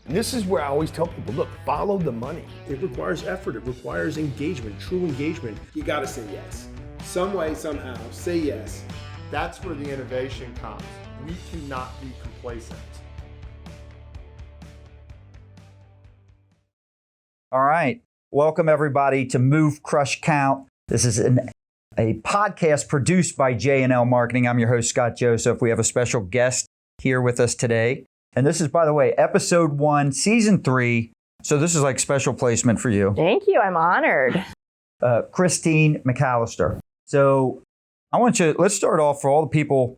And this is where I always tell people, look, follow the money. It requires effort. It requires engagement, true engagement. You got to say yes. Some way, somehow, say yes. That's where the innovation comes. We cannot be complacent. All right. Welcome, everybody, to Move, Crush, Count. This is a podcast produced by J&L Marketing. I'm your host, Scott Joseph. We have a special guest here with us today. And this is, by the way, episode 1, season 3. So this is like special placement for you. Thank you. I'm honored. Christine McAlister. So let's start off for all the people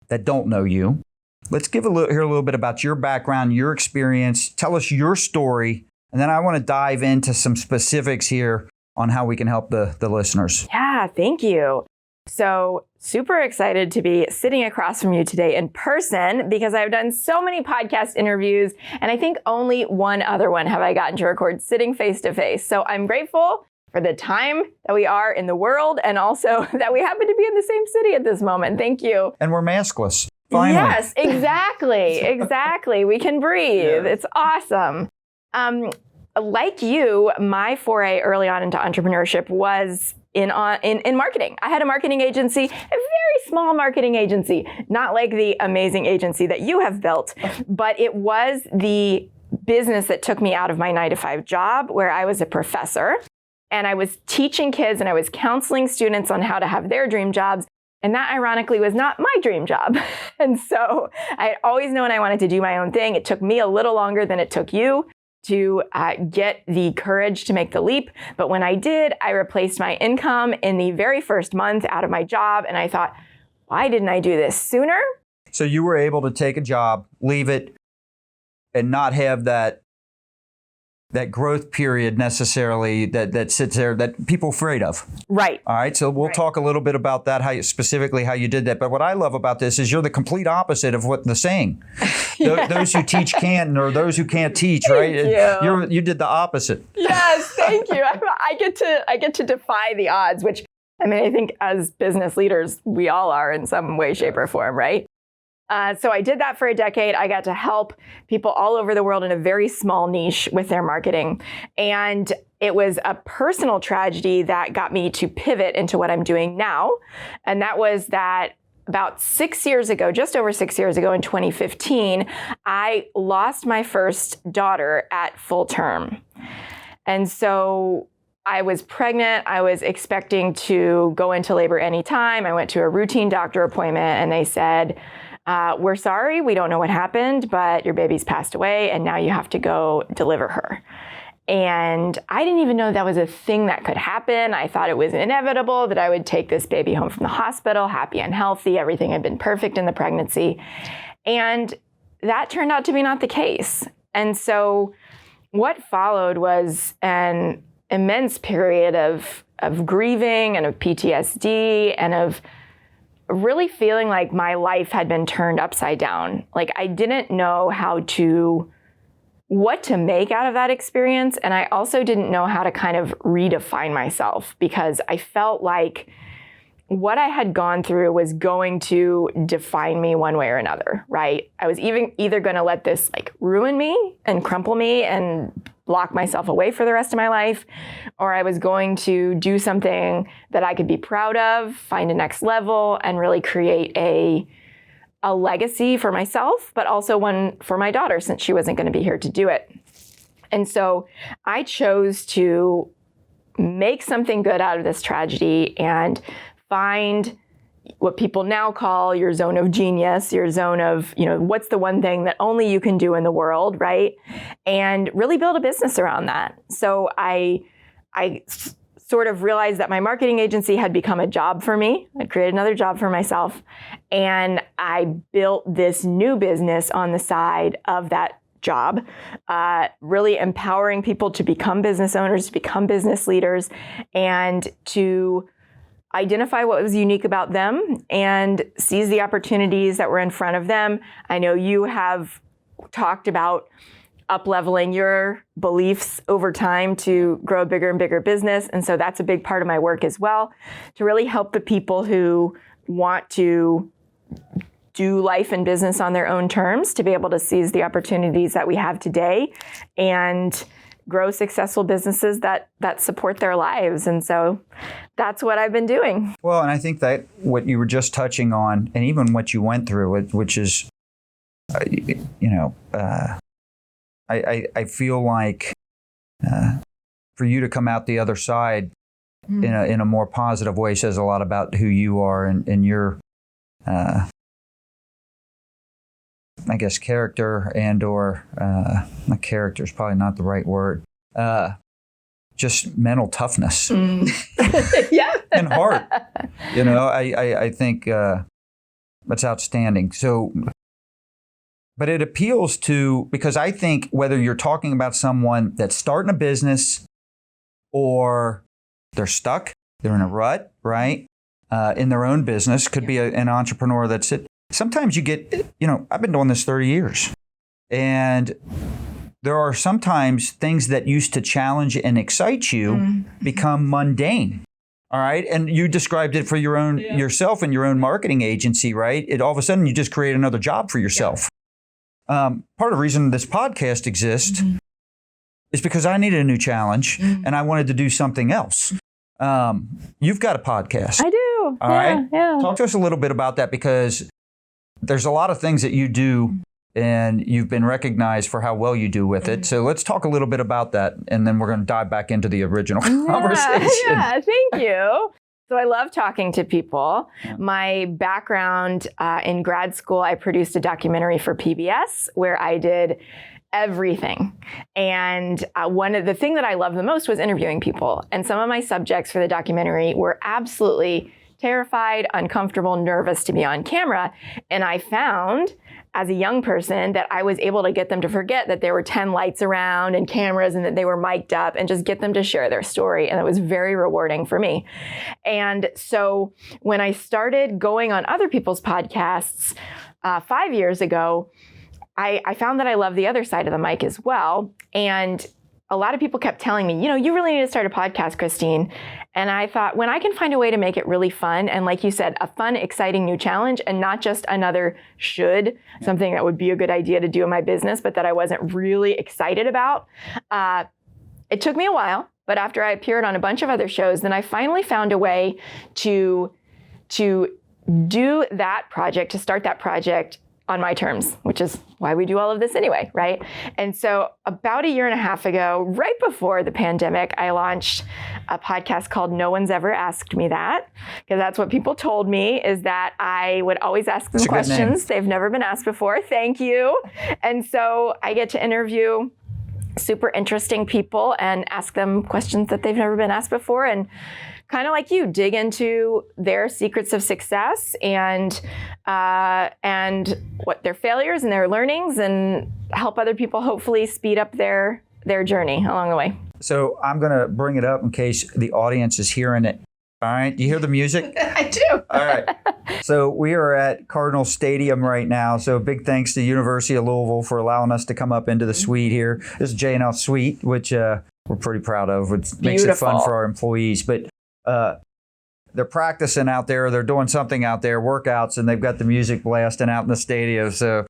that don't know you. Let's hear a little bit about your background, your experience. Tell us your story. And then I want to dive into some specifics here on how we can help the listeners. Yeah, thank you. So super excited to be sitting across from you today in person because I've done so many podcast interviews and I think only one other one have I gotten to record sitting face to face. So I'm grateful for the time that we are in the world and also that we happen to be in the same city at this moment. Thank you. And we're maskless. Finally. Yes, exactly. Exactly. We can breathe. Yeah. It's awesome. Like you, my foray early on into entrepreneurship was in marketing. I had a marketing agency, a very small marketing agency, not like the amazing agency that you have built, but it was the business that took me out of my 9-to-5 job where I was a professor and I was teaching kids and I was counseling students on how to have their dream jobs. And that ironically was not my dream job. And so I had always known I wanted to do my own thing. It took me a little longer than it took you to get the courage to make the leap. But when I did, I replaced my income in the very first month out of my job. And I thought, why didn't I do this sooner? So you were able to take a job, leave it, and not have that growth period necessarily that sits there that people are afraid of. Right. All right. So we'll talk a little bit about that, how you did that. But what I love about this is you're the complete opposite of what the saying. Those who teach can't, or those who can't teach, right? You did the opposite. Yes, thank you. I get to defy the odds, which I think as business leaders, we all are in some way, shape, or form, right? So I did that for a decade. I got to help people all over the world in a very small niche with their marketing. And it was a personal tragedy that got me to pivot into what I'm doing now. And that was that about 6 years ago, just over 6 years ago in 2015, I lost my first daughter at full term. And so I was pregnant. I was expecting to go into labor anytime. I went to a routine doctor appointment and they said, we're sorry, we don't know what happened, but your baby's passed away and now you have to go deliver her. And I didn't even know that was a thing that could happen. I thought it was inevitable that I would take this baby home from the hospital, happy and healthy. Everything had been perfect in the pregnancy. And that turned out to be not the case. And so what followed was an immense period of grieving and of PTSD and of really feeling like my life had been turned upside down. Like I didn't know what to make out of that experience. And I also didn't know how to kind of redefine myself because I felt like what I had gone through was going to define me one way or another, right? I was either going to let this like ruin me and crumple me and lock myself away for the rest of my life, or I was going to do something that I could be proud of, find a next level, and really create a legacy for myself, but also one for my daughter since she wasn't going to be here to do it. And so I chose to make something good out of this tragedy and find what people now call your zone of genius, your zone of, what's the one thing that only you can do in the world, right? And really build a business around that. So I sort of realized that my marketing agency had become a job for me. I'd created another job for myself. And I built this new business on the side of that job, really empowering people to become business owners, to become business leaders, and to identify what was unique about them and seize the opportunities that were in front of them. I know you have talked about up-leveling your beliefs over time to grow a bigger and bigger business. And so that's a big part of my work as well, to really help the people who want to do life and business on their own terms, to be able to seize the opportunities that we have today and grow successful businesses that support their lives. And so that's what I've been doing. Well, and I think that what you were just touching on, and even what you went through, which is, I feel like for you to come out the other side in a more positive way says a lot about who you are and your, I guess, character or not character is probably not the right word. Just mental toughness. Yeah. And heart. I think that's outstanding. So, but it appeals to, because I think whether you're talking about someone that's starting a business or they're stuck, they're in a rut, right? In their own business, could be an entrepreneur that's it. Sometimes you get, I've been doing this 30 years, and there are sometimes things that used to challenge and excite you become mundane. All right. And you described it for your own yourself and your own marketing agency, right? It all of a sudden you just create another job for yourself. Part of the reason this podcast exists is because I needed a new challenge and I wanted to do something else. You've got a podcast. I do. All right. Yeah. Talk to us a little bit about that, because there's a lot of things that you do and you've been recognized for how well you do with it. So let's talk a little bit about that, and then we're going to dive back into the original conversation. Yeah, thank you. So I love talking to people. My background in grad school, I produced a documentary for PBS where I did everything. And the thing that I loved the most was interviewing people. And some of my subjects for the documentary were absolutely terrified, uncomfortable, nervous to be on camera. And I found, as a young person, that I was able to get them to forget that there were 10 lights around and cameras and that they were mic'd up, and just get them to share their story. And it was very rewarding for me. And so when I started going on other people's podcasts 5 years ago, I found that I love the other side of the mic as well. And a lot of people kept telling me, you really need to start a podcast, Christine. And I thought, when I can find a way to make it really fun, and like you said, a fun, exciting new challenge, and not just another something that would be a good idea to do in my business, but that I wasn't really excited about. It took me a while, but after I appeared on a bunch of other shows, then I finally found a way to do that project, to start that project on my terms, which is why we do all of this anyway, right? And so about 1.5 years ago, right before the pandemic, I launched a podcast called No One's Ever Asked Me That, because that's what people told me, is that I would always ask them questions they've never been asked before. Thank you. And so I get to interview super interesting people and ask them questions that they've never been asked before, and kind of like you, dig into their secrets of success and what their failures and their learnings, and help other people hopefully speed up their journey along the way. So I'm going to bring it up in case the audience is hearing it. All right. Do you hear the music? I do. All right. So we are at Cardinal Stadium right now. So big thanks to the University of Louisville for allowing us to come up into the suite here. This is J&L Suite, which we're pretty proud of, which makes it fun for our employees. But they're practicing out there, they're doing something out there, workouts, and they've got the music blasting out in the stadium, so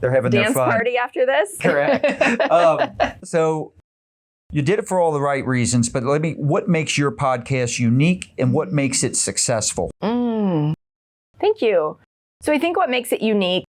they're having their fun. Dance party after this? Correct. So you did it for all the right reasons, but what makes your podcast unique and what makes it successful? Thank you. So I think what makes it unique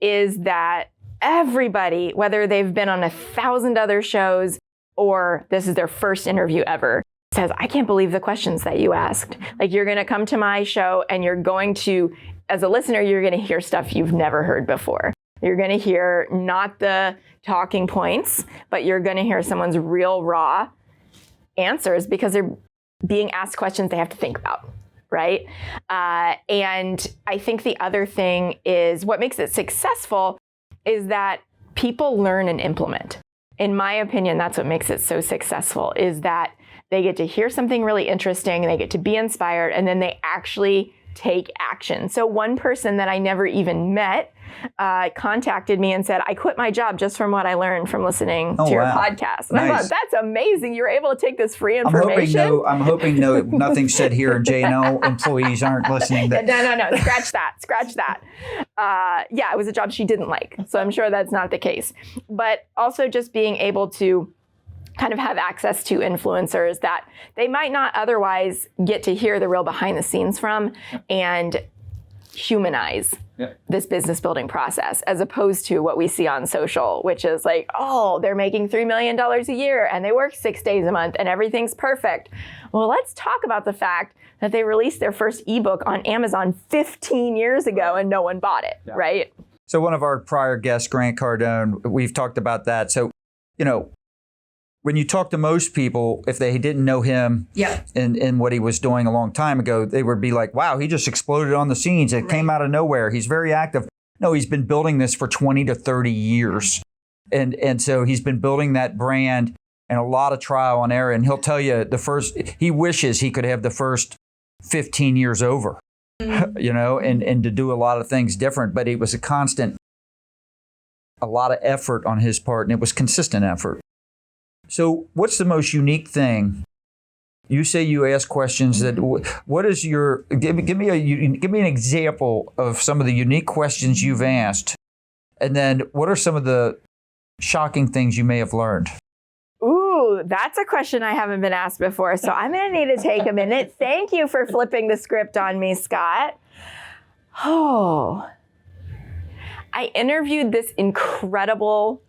is that everybody, whether they've been on 1,000 other shows or this is their first interview ever, says, I can't believe the questions that you asked. Like, you're going to come to my show and you're going to, as a listener, you're going to hear stuff you've never heard before. You're going to hear not the talking points, but you're going to hear someone's real raw answers, because they're being asked questions they have to think about, right? And I think the other thing is, what makes it successful is that people learn and implement. In my opinion, that's what makes it so successful, is that they get to hear something really interesting, they get to be inspired, and then they actually take action. So one person that I never even met contacted me and said, I quit my job just from what I learned from listening to your podcast. And I thought, that's amazing. You were able to take this free information. I'm hoping nothing said here and J&O employees aren't listening. No. Scratch that. Yeah, it was a job she didn't like. So I'm sure that's not the case. But also just being able to kind of have access to influencers that they might not otherwise get to hear the real behind the scenes from and humanize this business building process, as opposed to what we see on social, which is like, oh, they're making $3 million a year and they work 6 days a month and everything's perfect. Well, let's talk about the fact that they released their first ebook on Amazon 15 years ago and no one bought it, right? So one of our prior guests, Grant Cardone, we've talked about that. So, when you talk to most people, if they didn't know him and what he was doing a long time ago, they would be like, wow, he just exploded on the scenes. It came out of nowhere. He's very active. No, he's been building this for 20 to 30 years. And so he's been building that brand and a lot of trial and error. And he'll tell you he wishes he could have the first 15 years over, and to do a lot of things different. But it was a lot of effort on his part, and it was consistent effort. So what's the most unique thing? You say you ask questions that, what is your, give me an example of some of the unique questions you've asked. And then what are some of the shocking things you may have learned? Ooh, that's a question I haven't been asked before. So I'm going to need to take a minute. Thank you for flipping the script on me, Scott. Oh, I interviewed this incredible,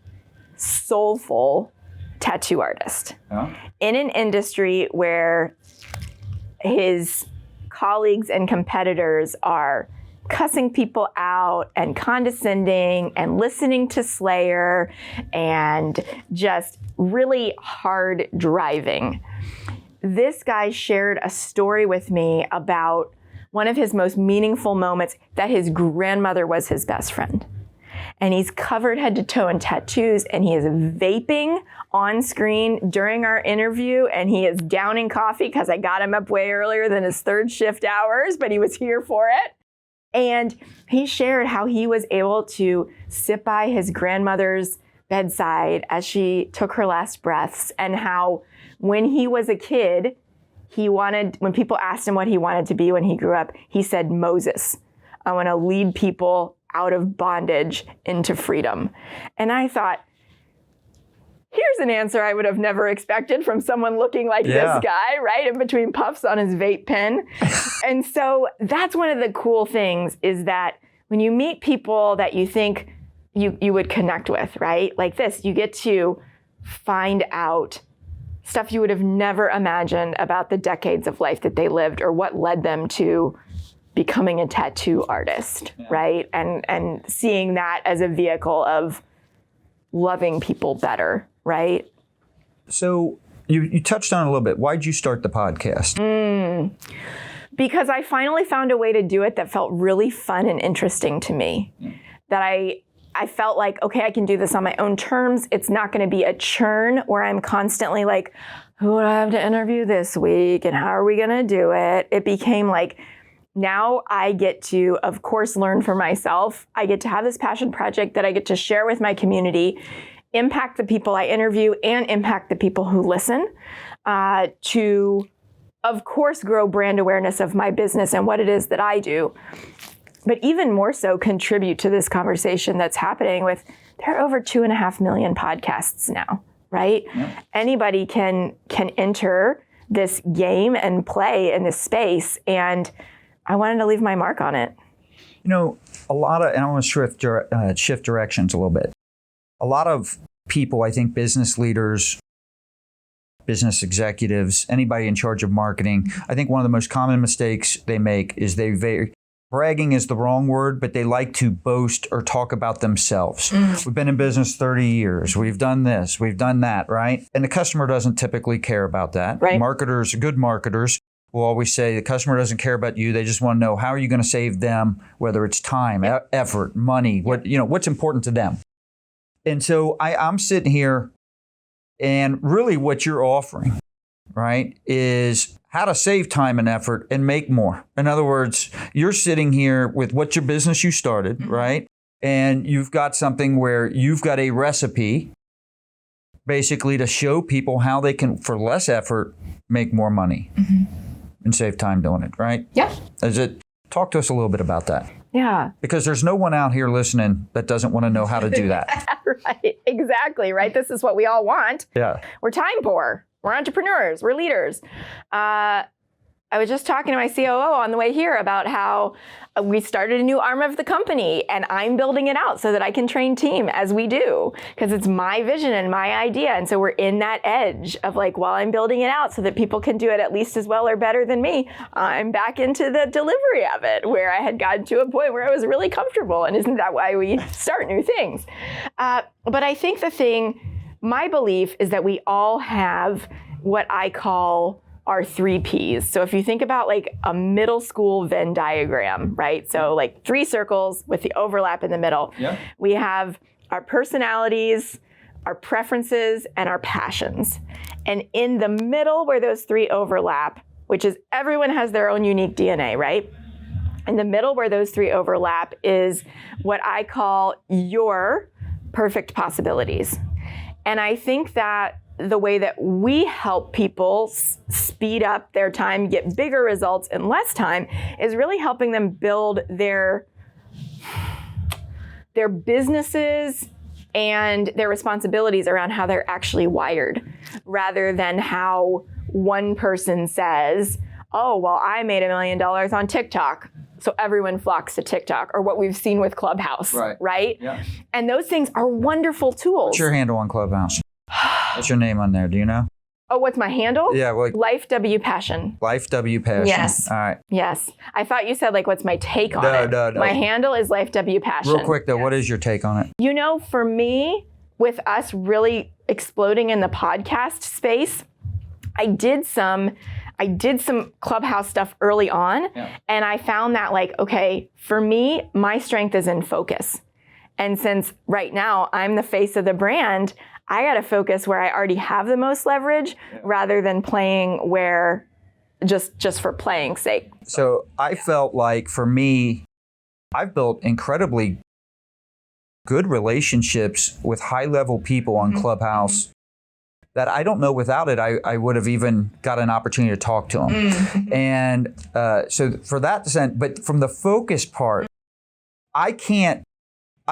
soulful tattoo artist in an industry where his colleagues and competitors are cussing people out and condescending and listening to Slayer and just really hard driving. This guy shared a story with me about one of his most meaningful moments, that his grandmother was his best friend. And he's covered head to toe in tattoos, and he is vaping on screen during our interview, and he is downing coffee because I got him up way earlier than his third shift hours, but he was here for it. And he shared how he was able to sit by his grandmother's bedside as she took her last breaths, and how when he was a kid, when people asked him what he wanted to be when he grew up, he said, Moses. I want to lead people out of bondage into freedom. And I thought, here's an answer I would have never expected from someone looking like this guy, right? In between puffs on his vape pen. And so that's one of the cool things, is that when you meet people that you think you would connect with, right? Like this, you get to find out stuff you would have never imagined about the decades of life that they lived, or what led them to becoming a tattoo artist, right? And seeing that as a vehicle of loving people better, right? So you touched on it a little bit. Why'd you start the podcast? Because I finally found a way to do it that felt really fun and interesting to me. That I felt like, okay, I can do this on my own terms. It's not going to be a churn where I'm constantly like, who would I have to interview this week? And how are we going to do it? It became like, now I get to, of course, learn for myself. I get to have this passion project that I get to share with my community, impact the people I interview, and impact the people who listen, to, of course, grow brand awareness of my business and what it is that I do. But even more so, contribute to this conversation that's happening with, there are over 2.5 million podcasts now, right? Anybody can enter this game and play in this space, and I wanted to leave my mark on it. And I want to shift directions a little bit. A lot of people, I think business leaders, business executives, anybody in charge of marketing, I think one of the most common mistakes they make is bragging is the wrong word, but they like to boast or talk about themselves. We've been in business 30 years. We've done this. We've done that, right? And the customer doesn't typically care about that. Right. Good marketers will always say the customer doesn't care about you. They just want to know, how are you going to save them, whether it's time, effort, money, what's important to them. And so I'm sitting here, and really what you're offering right, is how to save time and effort and make more. In other words, you're sitting here with what's your business you started, right? And you've got something where you've got a recipe basically to show people how they can, for less effort, make more money and save time doing it, right? Yeah. Talk to us a little bit about that. Yeah. Because there's no one out here listening that doesn't want to know how to do that. Right. Exactly. Right. This is what we all want. Yeah. We're time poor. We're entrepreneurs. We're leaders. I was just talking to my COO on the way here about how we started a new arm of the company and I'm building it out so that I can train team as we do, because it's my vision and my idea. And so we're in that edge of like, while I'm building it out so that people can do it at least as well or better than me, I'm back into the delivery of it where I had gotten to a point where I was really comfortable. And isn't that why we start new things? But I think my belief is that we all have what I call our 3 Ps. So if you think about like a middle school Venn diagram, right? So like 3 circles with the overlap in the middle. Yeah. We have our personalities, our preferences, and our passions. And in the middle where those 3 overlap, which is everyone has their own unique DNA, right? In the middle where those 3 overlap is what I call your perfect possibilities. And I think that the way that we help people speed up their time, get bigger results in less time, is really helping them build their businesses and their responsibilities around how they're actually wired, rather than how one person says, oh, well, I made $1 million on TikTok, so everyone flocks to TikTok, or what we've seen with Clubhouse, right? Yeah. And those things are wonderful tools. What's your handle on Clubhouse? What's your name on there? Do you know? Oh, what's my handle? Yeah. Like, Life W Passion. Life W Passion. Yes. All right. Yes. I thought you said like, what's my take on it? No. My handle is Life W Passion. Real quick though, what is your take on it? You know, for me, with us really exploding in the podcast space, I did some Clubhouse stuff early on, and I found that like, okay, for me, my strength is in focus. And since right now I'm the face of the brand, I got to focus where I already have the most leverage rather than playing where just for playing's sake. So I felt like for me, I've built incredibly good relationships with high-level people on Clubhouse that I don't know without it, I would have even got an opportunity to talk to them. And so for that sense, but from the focus part, I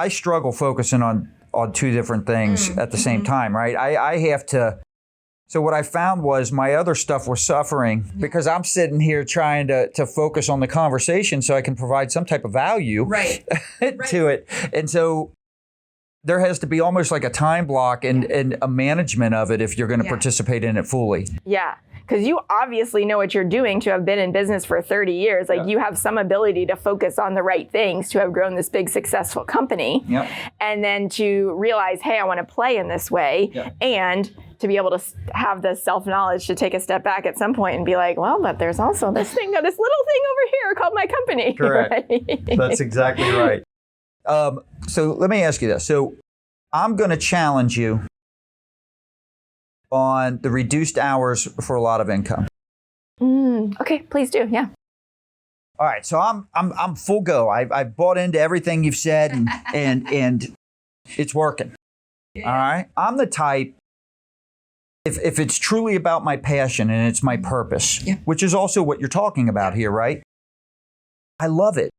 struggle focusing on 2 different things at the same time, right? I have to, so what I found was my other stuff was suffering because I'm sitting here trying to focus on the conversation so I can provide some type of value to it. And so there has to be almost like a time block and a management of it if you're going to participate in it fully. Yeah. Because you obviously know what you're doing to have been in business for 30 years. Like you have some ability to focus on the right things to have grown this big successful company. And then to realize, hey, I want to play in this way. And to be able to have the self-knowledge to take a step back at some point and be like, well, but there's also this little thing over here called my company. Correct. Right? That's exactly right. So let me ask you this. So I'm going to challenge you on the reduced hours for a lot of income. Okay, please do. Yeah. All right. So I'm full go. I've bought into everything you've said and it's working. All right. I'm the type, if it's truly about my passion and it's my purpose, which is also what you're talking about here, right? I love it.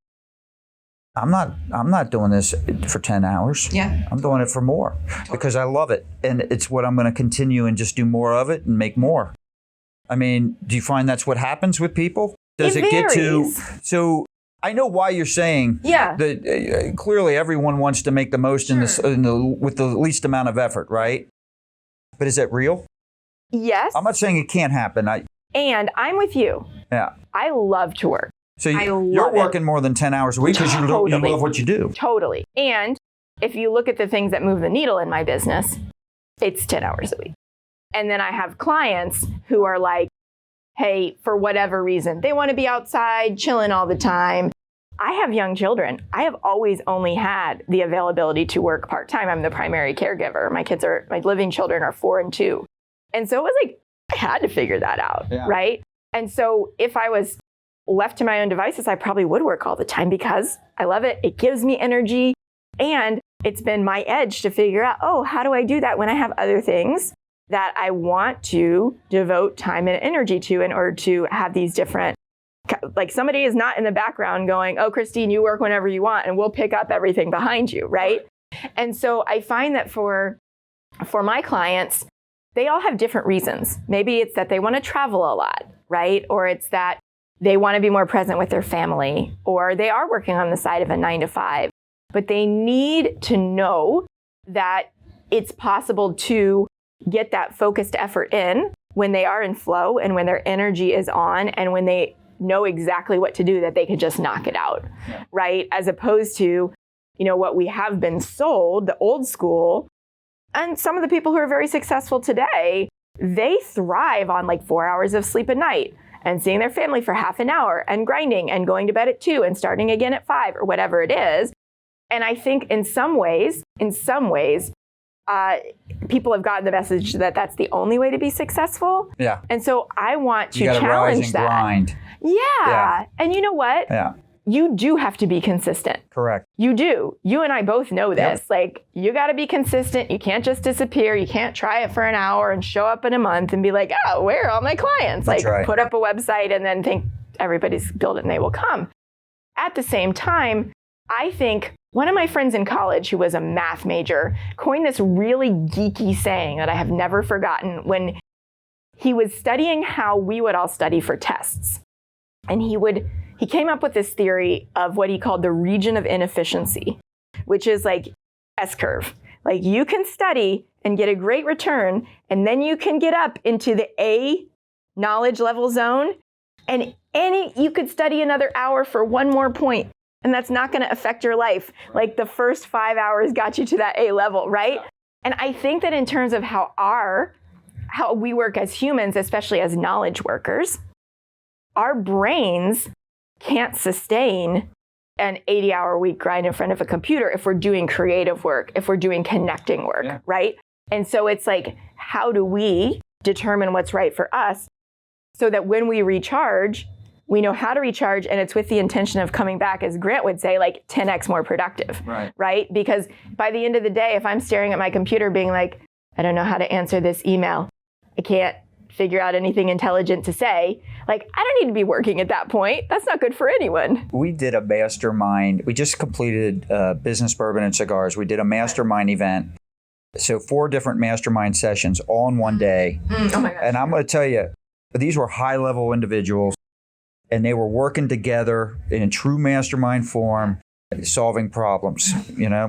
I'm not doing this for 10 hours. I'm doing it for more because I love it. And it's what I'm going to continue and just do more of it and make more. I mean, do you find that's what happens with people? Does it get to, so I know why you're saying that clearly everyone wants to make the most with the least amount of effort, right? But is that real? Yes. I'm not saying it can't happen. And I'm with you. Yeah. I love to work. So you're working more than 10 hours a week because you love what you do. Totally. And if you look at the things that move the needle in my business, it's 10 hours a week. And then I have clients who are like, hey, for whatever reason, they want to be outside chilling all the time. I have young children. I have always only had the availability to work part-time. I'm the primary caregiver. My living children are 4 and 2. And so it was like, I had to figure that out, Yeah. right? And so if I was left to my own devices, I probably would work all the time because I love it. It gives me energy. And it's been my edge to figure out, oh, how do I do that when I have other things that I want to devote time and energy to in order to have these different, like somebody is not in the background going, oh, Christine, you work whenever you want and we'll pick up everything behind you, right? And so I find that for my clients, they all have different reasons. Maybe it's that they want to travel a lot, right? Or it's that they want to be more present with their family, or they are working on the side of a 9-to-5. But they need to know that it's possible to get that focused effort in when they are in flow and when their energy is on and when they know exactly what to do, that they can just knock it out, right? As opposed to, what we have been sold, the old school, and some of the people who are very successful today, they thrive on like 4 hours of sleep a night and seeing their family for half an hour and grinding and going to bed at 2 and starting again at 5 or whatever it is. And I think in some ways, people have gotten the message that that's the only way to be successful. Yeah. And so I want to You gotta challenge rise and that. grind. Yeah. And you know what? Yeah. You do have to be consistent. Correct. You do. You and I both know this. Yep. Like, you got to be consistent. You can't just disappear. You can't try it for an hour and show up in a month and be like, oh, where are all my clients? That's like, right. Put up a website and then think everybody's built it and they will come. At the same time, I think one of my friends in college who was a math major coined this really geeky saying that I have never forgotten when he was studying how we would all study for tests. And he came up with this theory of what he called the region of inefficiency, which is like S-curve. Like, you can study and get a great return, and then you can get up into the A knowledge level zone, and you could study another hour for one more point. And that's not going to affect your life. Like, the first 5 hours got you to that A level, right? And I think that in terms of how we work as humans, especially as knowledge workers, our brains can't sustain an 80-hour week grind in front of a computer if we're doing creative work, if we're doing connecting work, right? And so it's like, how do we determine what's right for us so that when we recharge, we know how to recharge, and it's with the intention of coming back, as Grant would say, like 10x more productive, right? Because by the end of the day, if I'm staring at my computer being like, I don't know how to answer this email, I can't figure out anything intelligent to say, like, I don't need to be working at that point. That's not good for anyone. We did a mastermind. We just completed Business Bourbon and Cigars. We did a mastermind event. So 4 different mastermind sessions all in one day. Oh my gosh. And I'm going to tell you, these were high-level individuals. And they were working together in true mastermind form, solving problems,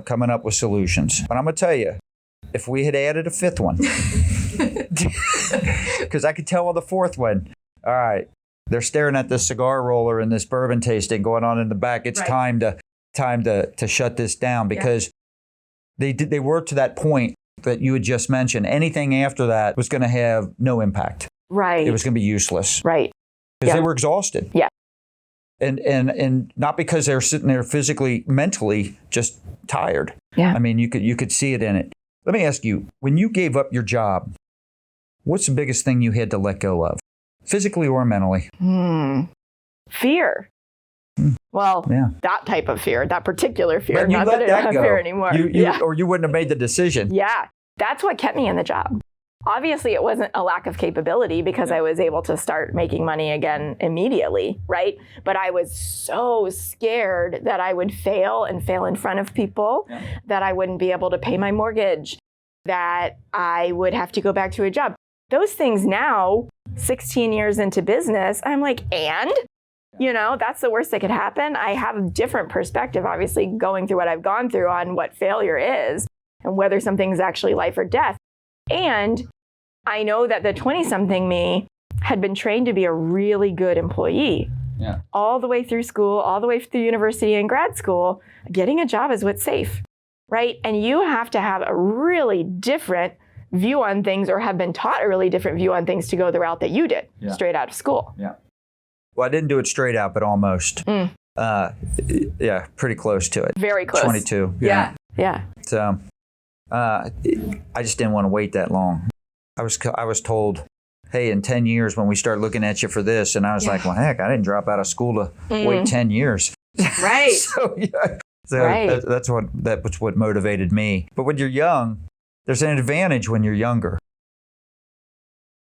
coming up with solutions. But I'm going to tell you, if we had added a 5th one, because I could tell on the 4th one, all right, they're staring at this cigar roller and this bourbon tasting going on in the back. It's time to shut this down, because they were to that point that you had just mentioned. Anything after that was going to have no impact. Right. It was going to be useless. Right. Because they were exhausted. Yeah. And not because they're sitting there physically, mentally just tired. Yeah. I mean, you could see it in it. Let me ask you, when you gave up your job, what's the biggest thing you had to let go of? Physically or mentally? Fear. Well, that type of fear, that particular fear. But you not let that I that don't go. have fear anymore. Or you wouldn't have made the decision. Yeah. That's what kept me in the job. Obviously, it wasn't a lack of capability, because I was able to start making money again immediately, right? But I was so scared that I would fail and fail in front of people, that I wouldn't be able to pay my mortgage, that I would have to go back to a job. Those things now, 16 years into business, I'm like, that's the worst that could happen. I have a different perspective, obviously, going through what I've gone through on what failure is and whether something's actually life or death. And I know that the 20-something me had been trained to be a really good employee. Yeah. All the way through school, all the way through university and grad school, getting a job is what's safe, right? And you have to have a really different view on things, or have been taught a really different view on things to go the route that you did straight out of school. Yeah. Well, I didn't do it straight out, but almost. Pretty close to it. Very close. 22. Yeah. So I just didn't want to wait that long. I was told, hey, in 10 years when we start looking at you for this. And I was like, well, heck, I didn't drop out of school to wait 10 years. Right. So that's what motivated me. But when you're young, there's an advantage when you're younger.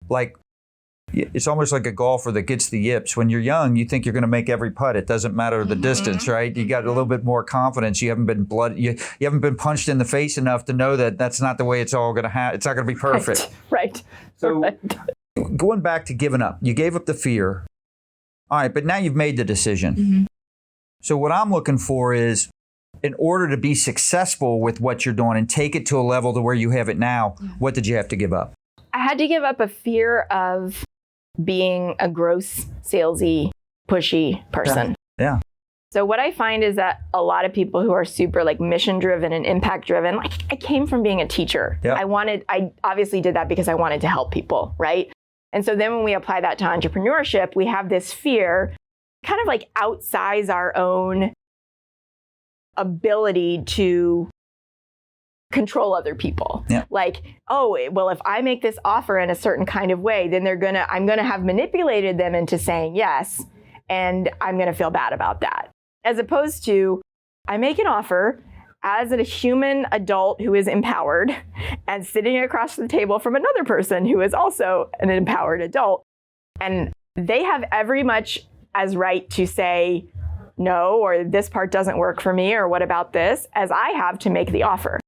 Like, it's almost like a golfer that gets the yips. When you're young, you think you're going to make every putt. It doesn't matter the distance, right? You got a little bit more confidence. You haven't been you haven't been punched in the face enough to know that that's not the way it's all going to happen. It's not going to be perfect. Right. So going back to giving up, you gave up the fear. All right, but now you've made the decision. So what I'm looking for is, in order to be successful with what you're doing and take it to a level to where you have it now, what did you have to give up? I had to give up a fear of being a gross, salesy, pushy person. Yeah. So what I find is that a lot of people who are super like mission driven and impact driven, like I came from being a teacher. Yeah. I obviously did that because I wanted to help people, right? And so then when we apply that to entrepreneurship, we have this fear, kind of like outsize our own ability to control other people. Yeah. Like, oh, well, if I make this offer in a certain kind of way, then I'm going to have manipulated them into saying yes, and I'm going to feel bad about that. As opposed to, I make an offer as a human adult who is empowered and sitting across the table from another person who is also an empowered adult. And they have every much as right to say no, or this part doesn't work for me, or what about this, as I have to make the offer.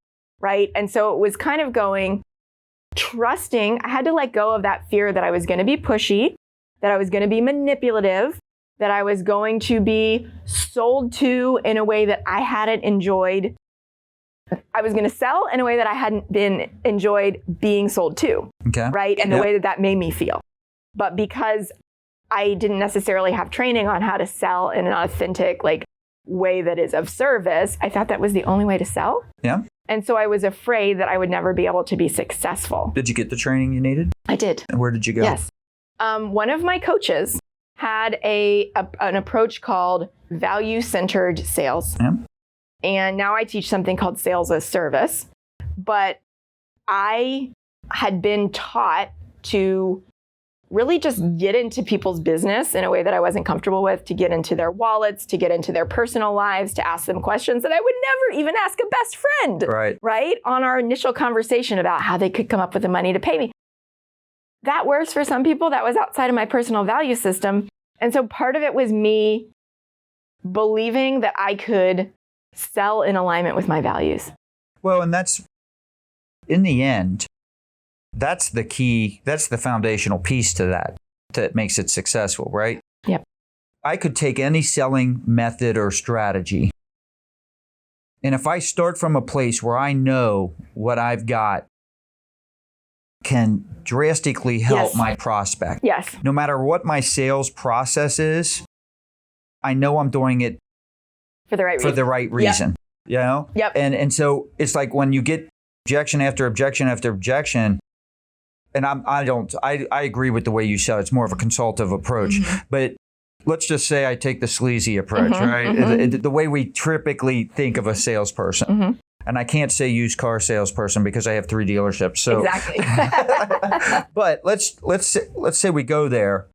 Right. And so it was kind of trusting. I had to let go of that fear that I was going to be pushy, that I was going to be manipulative, that I was going to be sold to in a way that I hadn't enjoyed. I was going to sell in a way that I hadn't been enjoyed being sold to. Okay. Right. And the way that made me feel. But because I didn't necessarily have training on how to sell in an authentic, way that is of service, I thought that was the only way to sell. Yeah. And so I was afraid that I would never be able to be successful. Did you get the training you needed? I did. And where did you go? Yes. One of my coaches had an approach called value-centered sales. Yeah. And now I teach something called sales as service. But I had been taught to really just get into people's business in a way that I wasn't comfortable with, to get into their wallets, to get into their personal lives, to ask them questions that I would never even ask a best friend. Right? On our initial conversation about how they could come up with the money to pay me. That works for some people. That was outside of my personal value system. And so part of it was me believing that I could sell in alignment with my values. Well, and that's, in the end, that's the key, that's the foundational piece to that makes it successful, right? Yep. I could take any selling method or strategy, and if I start from a place where I know what I've got can drastically help my prospect. Yes. No matter what my sales process is, I know I'm doing it for the right reason. You know? Yep. And so it's like when you get objection after objection after objection, and I agree with the way you sell. It's more of a consultative approach. Mm-hmm. But let's just say I take the sleazy approach, right? Mm-hmm. The way we typically think of a salesperson. Mm-hmm. And I can't say used car salesperson because I have 3 dealerships. So exactly. But let's say we go there.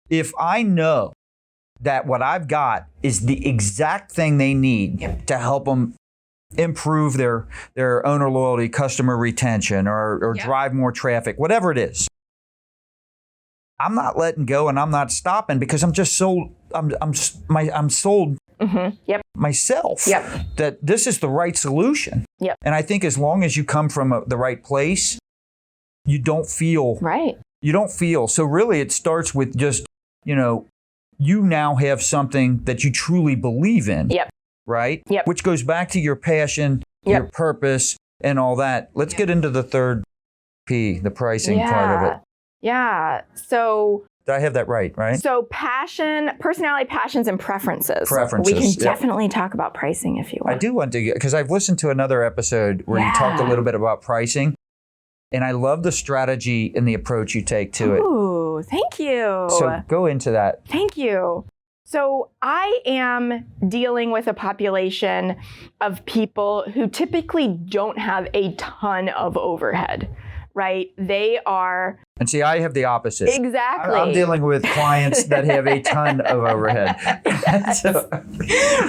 If I know that what I've got is the exact thing they need to help them improve their owner loyalty, customer retention, or drive more traffic, whatever it is, I'm not letting go and I'm not stopping because I'm just sold. I'm sold myself that this is the right solution. Yep. And I think as long as you come from the right place, you don't feel right. You don't feel. So really it starts with just, you now have something that you truly believe in. Yep. Right? Yep. Which goes back to your passion, your purpose, and all that. Let's get into the third P, the pricing part of it. Yeah. So did I have that right? So passion, personality, passions, and preferences. We can definitely talk about pricing if you want. I do want to, because I've listened to another episode where you talked a little bit about pricing, and I love the strategy and the approach you take to it. Ooh, thank you. So go into that. Thank you. So I am dealing with a population of people who typically don't have a ton of overhead, right? They are And see, I have the opposite. exactly. I'm dealing with clients that have a ton of overhead. So,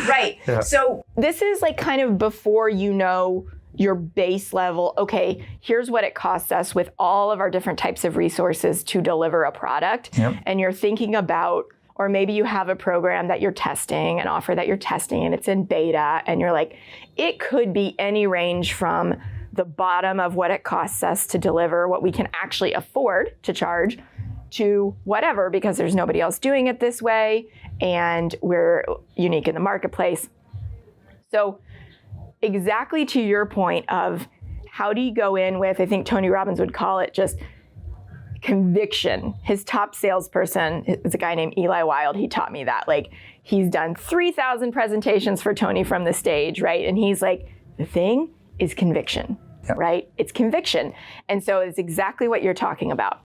right. Yeah. So this is like kind of before you know your base level. Okay, here's what it costs us with all of our different types of resources to deliver a product. Yep. And you're thinking about, or maybe you have a program that you're testing, an offer that you're testing, and it's in beta, and you're like, it could be any range from the bottom of what it costs us to deliver, what we can actually afford to charge, to whatever, because there's nobody else doing it this way, and we're unique in the marketplace. So exactly to your point of how do you go in with, I think Tony Robbins would call it just conviction. His top salesperson is a guy named Eli Wild. He taught me that. Like, he's done 3,000 presentations for Tony from the stage, right? And he's like, the thing is conviction, right? It's conviction. And so it's exactly what you're talking about.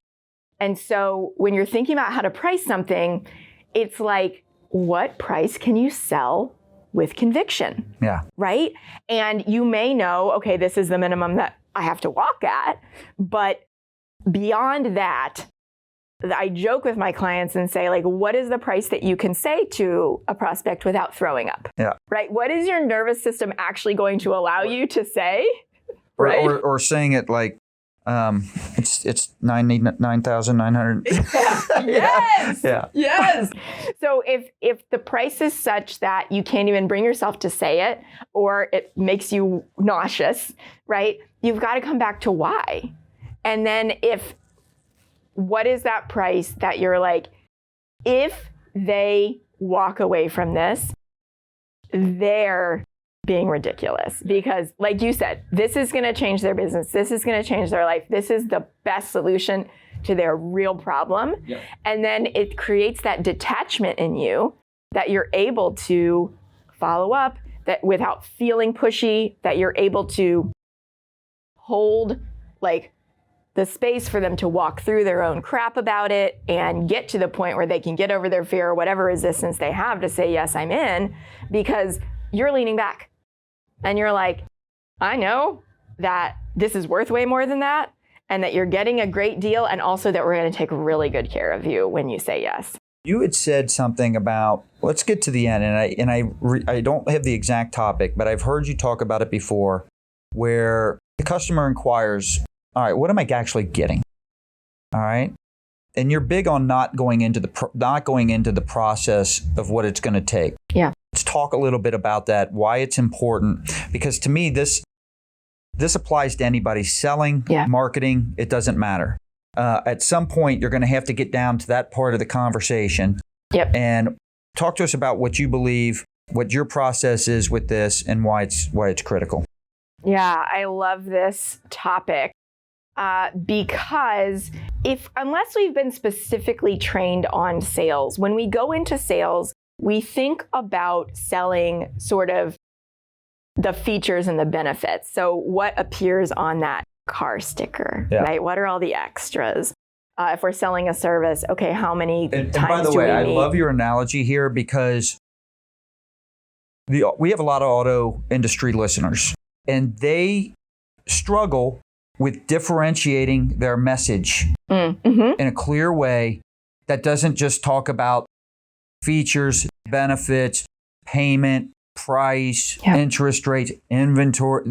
And so when you're thinking about how to price something, it's like, what price can you sell with conviction? yeah. Right? And you may know, okay, this is the minimum that I have to walk at, but beyond that, I joke with my clients and say, like, what is the price that you can say to a prospect without throwing up? Yeah. Right? What is your nervous system actually going to allow you to say? Or, Right? or saying it like, it's 9,900. Yes. Yeah. Yes. So if the price is such that you can't even bring yourself to say it, or it makes you nauseous, right? You've got to come back to why. And then what is that price that you're like, if they walk away from this, they're being ridiculous, because like you said, this is going to change their business. This is going to change their life. This is the best solution to their real problem. Yep. And then it creates that detachment in you that you're able to follow up, that without feeling pushy, that you're able to hold like the space for them to walk through their own crap about it and get to the point where they can get over their fear or whatever resistance they have to say, yes, I'm in, because you're leaning back and you're like, I know that this is worth way more than that, and that you're getting a great deal, and also that we're going to take really good care of you when you say yes. You had said something about, let's get to the end, and I don't have the exact topic, but I've heard you talk about it before, where the customer inquires, all right, what am I actually getting? All right, and you're big on not going into the process of what it's going to take. Yeah. Let's talk a little bit about that, why it's important, because to me this applies to anybody selling, marketing. It doesn't matter. At some point, you're going to have to get down to that part of the conversation. Yep. And talk to us about what you believe, what your process is with this, and why it's critical. Yeah, I love this topic because unless we've been specifically trained on sales, when we go into sales, we think about selling sort of the features and the benefits. So what appears on that car sticker, right? What are all the extras? If we're selling a service, okay, how many times do we meet? And by the way, I love your analogy here, because we have a lot of auto industry listeners, and they struggle with differentiating their message in a clear way that doesn't just talk about features, benefits, payment, price, interest rates, inventory.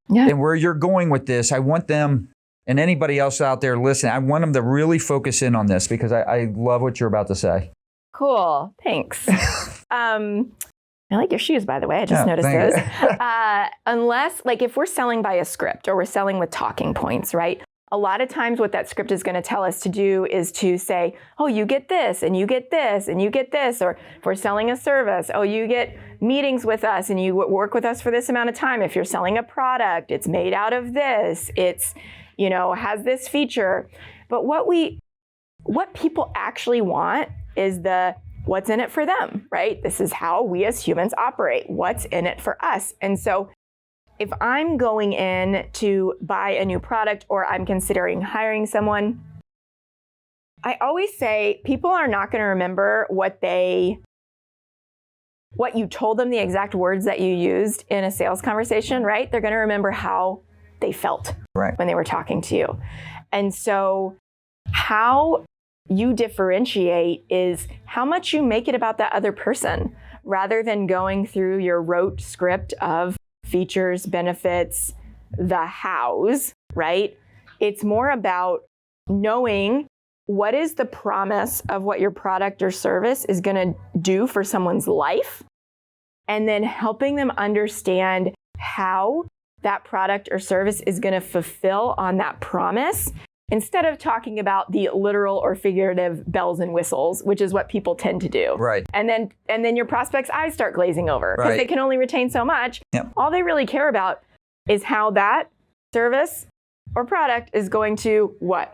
And where you're going with this, I want them, and anybody else out there listening, I want them to really focus in on this, because I love what you're about to say. Cool. Thanks. I like your shoes, by the way. I just noticed those. Unless, like, if we're selling by a script or we're selling with talking points, right? A lot of times what that script is going to tell us to do is to say, oh, you get this, and you get this, and you get this. Or if we're selling a service, oh, you get meetings with us, and you work with us for this amount of time. If you're selling a product, it's made out of this. It's, has this feature. But what people actually want is what's in it for them, right? This is how we as humans operate. What's in it for us? And so if I'm going in to buy a new product, or I'm considering hiring someone, I always say people are not going to remember what you told them, the exact words that you used in a sales conversation, right? They're going to remember how they felt Right. when they were talking to you. And so how you differentiate is how much you make it about that other person rather than going through your rote script of features, benefits, the hows, right? It's more about knowing what is the promise of what your product or service is going to do for someone's life, and then helping them understand how that product or service is going to fulfill on that promise, instead of talking about the literal or figurative bells and whistles, which is what people tend to do. Right. And then your prospects' eyes start glazing over because Right. they can only retain so much. Yep. All they really care about is how that service or product is going to what?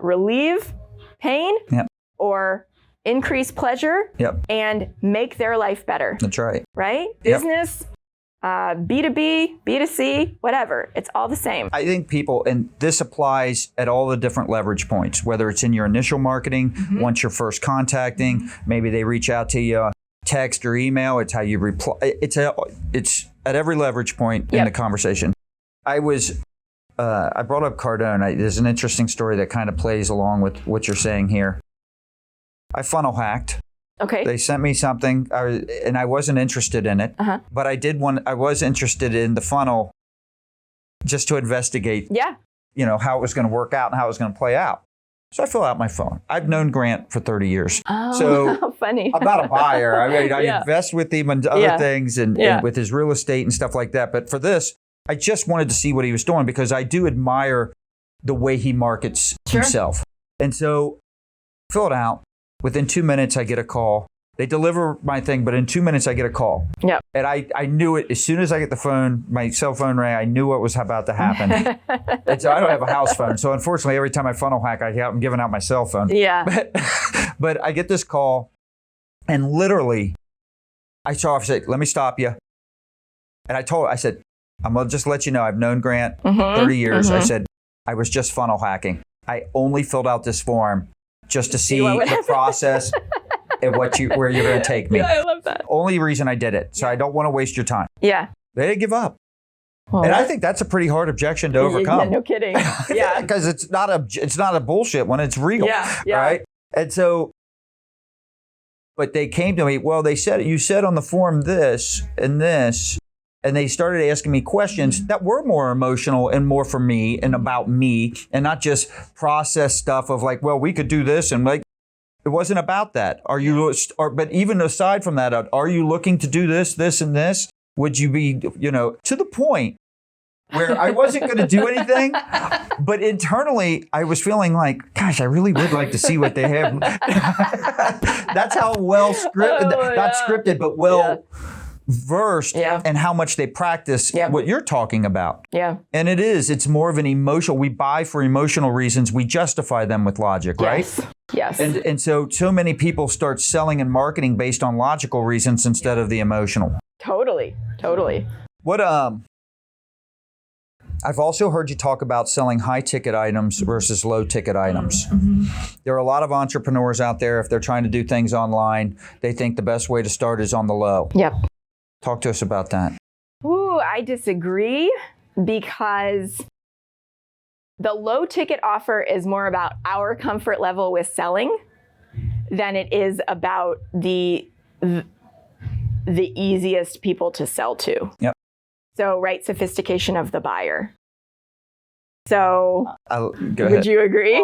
Relieve pain Yep. or increase pleasure Yep. and make their life better, That's right. right? Yep. Business, B2B, B2C, whatever. It's all the same. I think people, and this applies at all the different leverage points, whether it's in your initial marketing, once you're first contacting, maybe they reach out to you, text or email, it's how you reply. It's at every leverage point in Yep. the conversation. I brought up Cardone. There's an interesting story that kind of plays along with what you're saying here. I funnel hacked. Okay. They sent me something, and I wasn't interested in it, but I was interested in the funnel just to investigate, Yeah. how it was going to work out and how it was going to play out. So I fill out my phone. I've known Grant for 30 years. Oh, So how funny. I'm not a buyer. I mean, I Yeah. invest with him and other Yeah. things and with his real estate and stuff like that. But for this, I just wanted to see what he was doing because I do admire the way he markets himself. And so fill it out. Within 2 minutes, I get a call. They deliver my thing, but in 2 minutes, I get a call. Yep. And I knew it. As soon as I get the phone, my cell phone rang, I knew what was about to happen. And so I don't have a house phone. So unfortunately, every time I funnel hack, I'm giving out my cell phone. Yeah. But I get this call, and literally, I said, let me stop you. And I said, I'm going to just let you know, I've known Grant 30 years. I said, I was just funnel hacking. I only filled out this form just to see the process and where you're going to take me. Yeah, I love that. Only reason I did it. So I don't want to waste your time. Yeah. They didn't give up. Well, And I think that's a pretty hard objection to overcome. Yeah, no kidding. Yeah. Because it's not a bullshit one, it's real. Yeah, yeah. Right? And so, but they came to me, well, you said on the form this, and they started asking me questions that were more emotional and more for me and about me, and not just process stuff of like, well, we could do this, and like, it wasn't about that. But even aside from that, are you looking to do this, this, and this? Would you be, to the point where I wasn't going to do anything, but internally I was feeling like, gosh, I really would like to see what they have. That's how well scripted, not scripted, but well versed and how much they practice what you're talking about. Yeah. And it's more of an emotional, we buy for emotional reasons, we justify them with logic, right? Yes. And so many people start selling and marketing based on logical reasons instead of the emotional. Totally. What I've also heard you talk about selling high ticket items versus low ticket items. There are a lot of entrepreneurs out there, if they're trying to do things online, they think the best way to start is on the low. Yep. Talk to us about that. Ooh, I disagree because the low ticket offer is more about our comfort level with selling than it is about the easiest people to sell to. Yep. So, right, sophistication of the buyer. So, Go ahead. would you agree?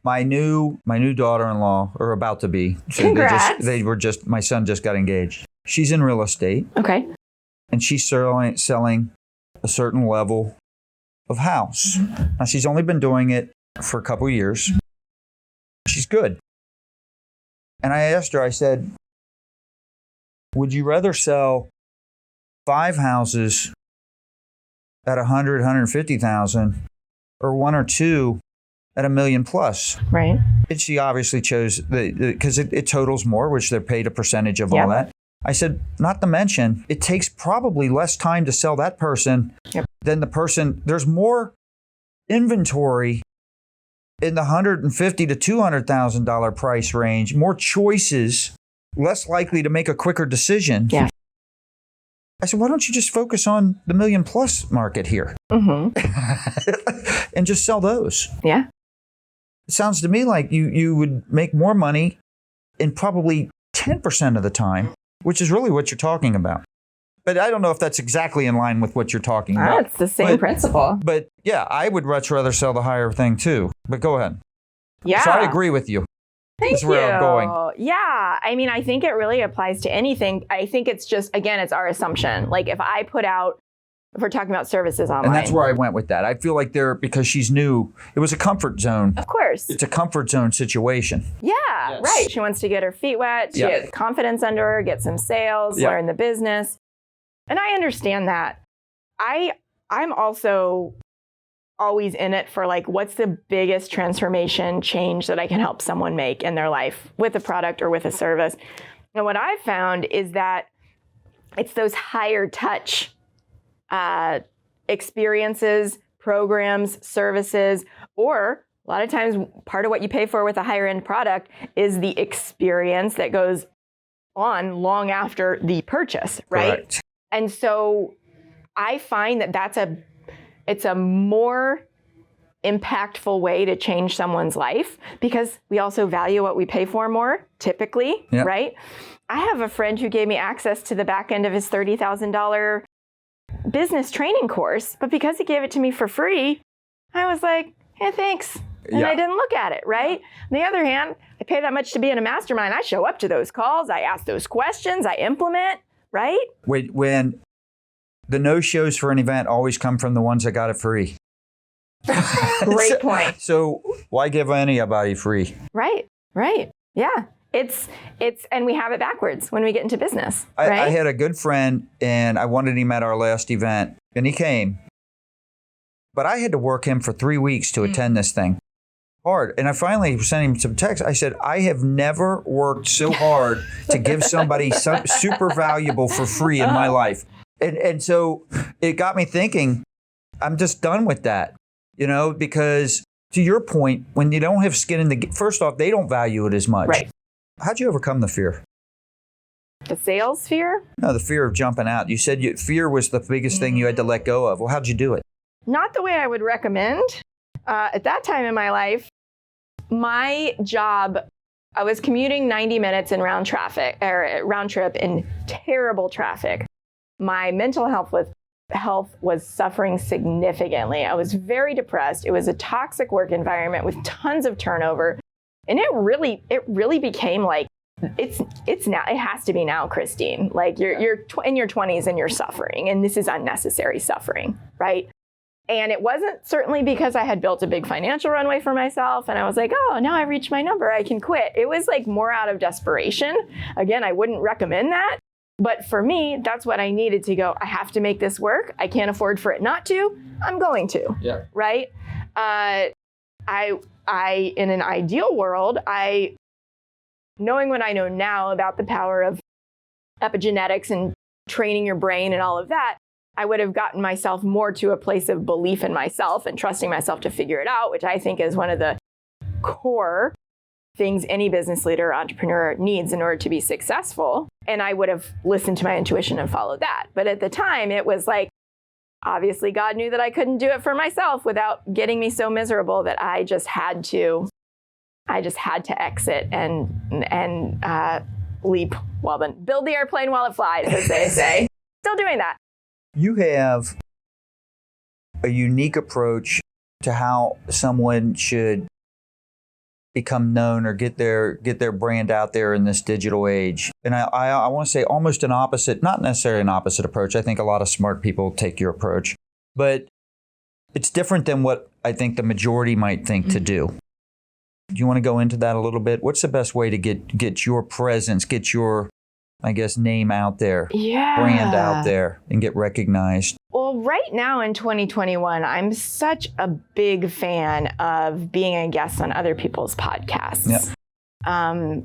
My new daughter-in-law, or about to be. Congrats. My son just got engaged. She's in real estate. Okay. And she's selling a certain level of house. Now, she's only been doing it for a couple of years. She's good. And I asked her, I said, would you rather sell 5 houses at 100, 150,000 or 1 or 2 at $1 million plus? Right. And she obviously chose because it totals more, which they're paid a percentage of all that. I said, not to mention, it takes probably less time to sell that person than the person. There's more inventory in the $150,000 to $200,000 price range, more choices, less likely to make a quicker decision. Yeah. I said, why don't you just focus on the $1 million+ market here and just sell those? Yeah. It sounds to me like you would make more money in probably 10% of the time, which is really what you're talking about. But I don't know if that's exactly in line with what you're talking about. It's the same principle. But yeah, I would much rather sell the higher thing too. But go ahead. Yeah. So I agree with you. Thank That's where I'm going. Yeah. I mean, I think it really applies to anything. I think it's just, again, it's our assumption. Like if we're talking about services online. And that's where I went with that. I feel like because she's new, it was a comfort zone. Of course. It's a comfort zone situation. Yeah, right. She wants to get her feet wet, she get confidence under her, get some sales, learn the business. And I understand that. I'm also always in it for like, what's the biggest transformation change that I can help someone make in their life with a product or with a service? And what I've found is that it's those higher touch experiences, programs, services, or a lot of times part of what you pay for with a higher end product is the experience that goes on long after the purchase, right? Correct. And so I find that it's a more impactful way to change someone's life because we also value what we pay for more, typically, right? I have a friend who gave me access to the back end of his $30,000 business training course, but because he gave it to me for free, I was like, hey, thanks. And I didn't look at it, right? On the other hand, I pay that much to be in a mastermind. I show up to those calls, I ask those questions, I implement, right? When the no-shows for an event always come from the ones that got it free. Great point. So why give anybody free? Right. Yeah. It's and we have it backwards when we get into business. Right? I had a good friend and I wanted him at our last event and he came, but I had to work him for 3 weeks to attend this thing. Hard. And I finally sent him some text. I said, I have never worked so hard to give somebody super valuable for free in my life. And so it got me thinking, I'm just done with that, because to your point, when you don't have skin in the game, first off, they don't value it as much. Right. How'd you overcome the fear? The sales fear? No, the fear of jumping out. You said fear was the biggest thing you had to let go of. Well, how'd you do it? Not the way I would recommend. At that time in my life, my job, I was commuting 90 minutes in round trip in terrible traffic. My mental health was suffering significantly. I was very depressed. It was a toxic work environment with tons of turnover. And it really became like, it's now, it has to be now, Christine. Like you're in your 20s and you're suffering, and this is unnecessary suffering, right? And it wasn't certainly because I had built a big financial runway for myself and I was like, oh, now I've reached my number, I can quit. It was like more out of desperation. Again, I wouldn't recommend that. But for me, that's what I needed to go. I have to make this work. I can't afford for it not to. I'm going to. Yeah. Right? I in an ideal world, knowing what I know now about the power of epigenetics and training your brain and all of that, I would have gotten myself more to a place of belief in myself and trusting myself to figure it out, which I think is one of the core things any business leader or entrepreneur needs in order to be successful. And I would have listened to my intuition and followed that. But at the time, it was like, obviously God knew that I couldn't do it for myself without getting me so miserable that I just had to exit and leap build the airplane while it flies, as they say. Still doing that. You have a unique approach to how someone should become known or get their brand out there in this digital age. And I want to say almost an opposite, not necessarily an opposite approach. I think a lot of smart people take your approach, but it's different than what I think the majority might think to do. Do you want to go into that a little bit? What's the best way to get your presence, get your, I guess, name out there, brand out there, and get recognized? Well, right now in 2021, I'm such a big fan of being a guest on other people's podcasts. Yep.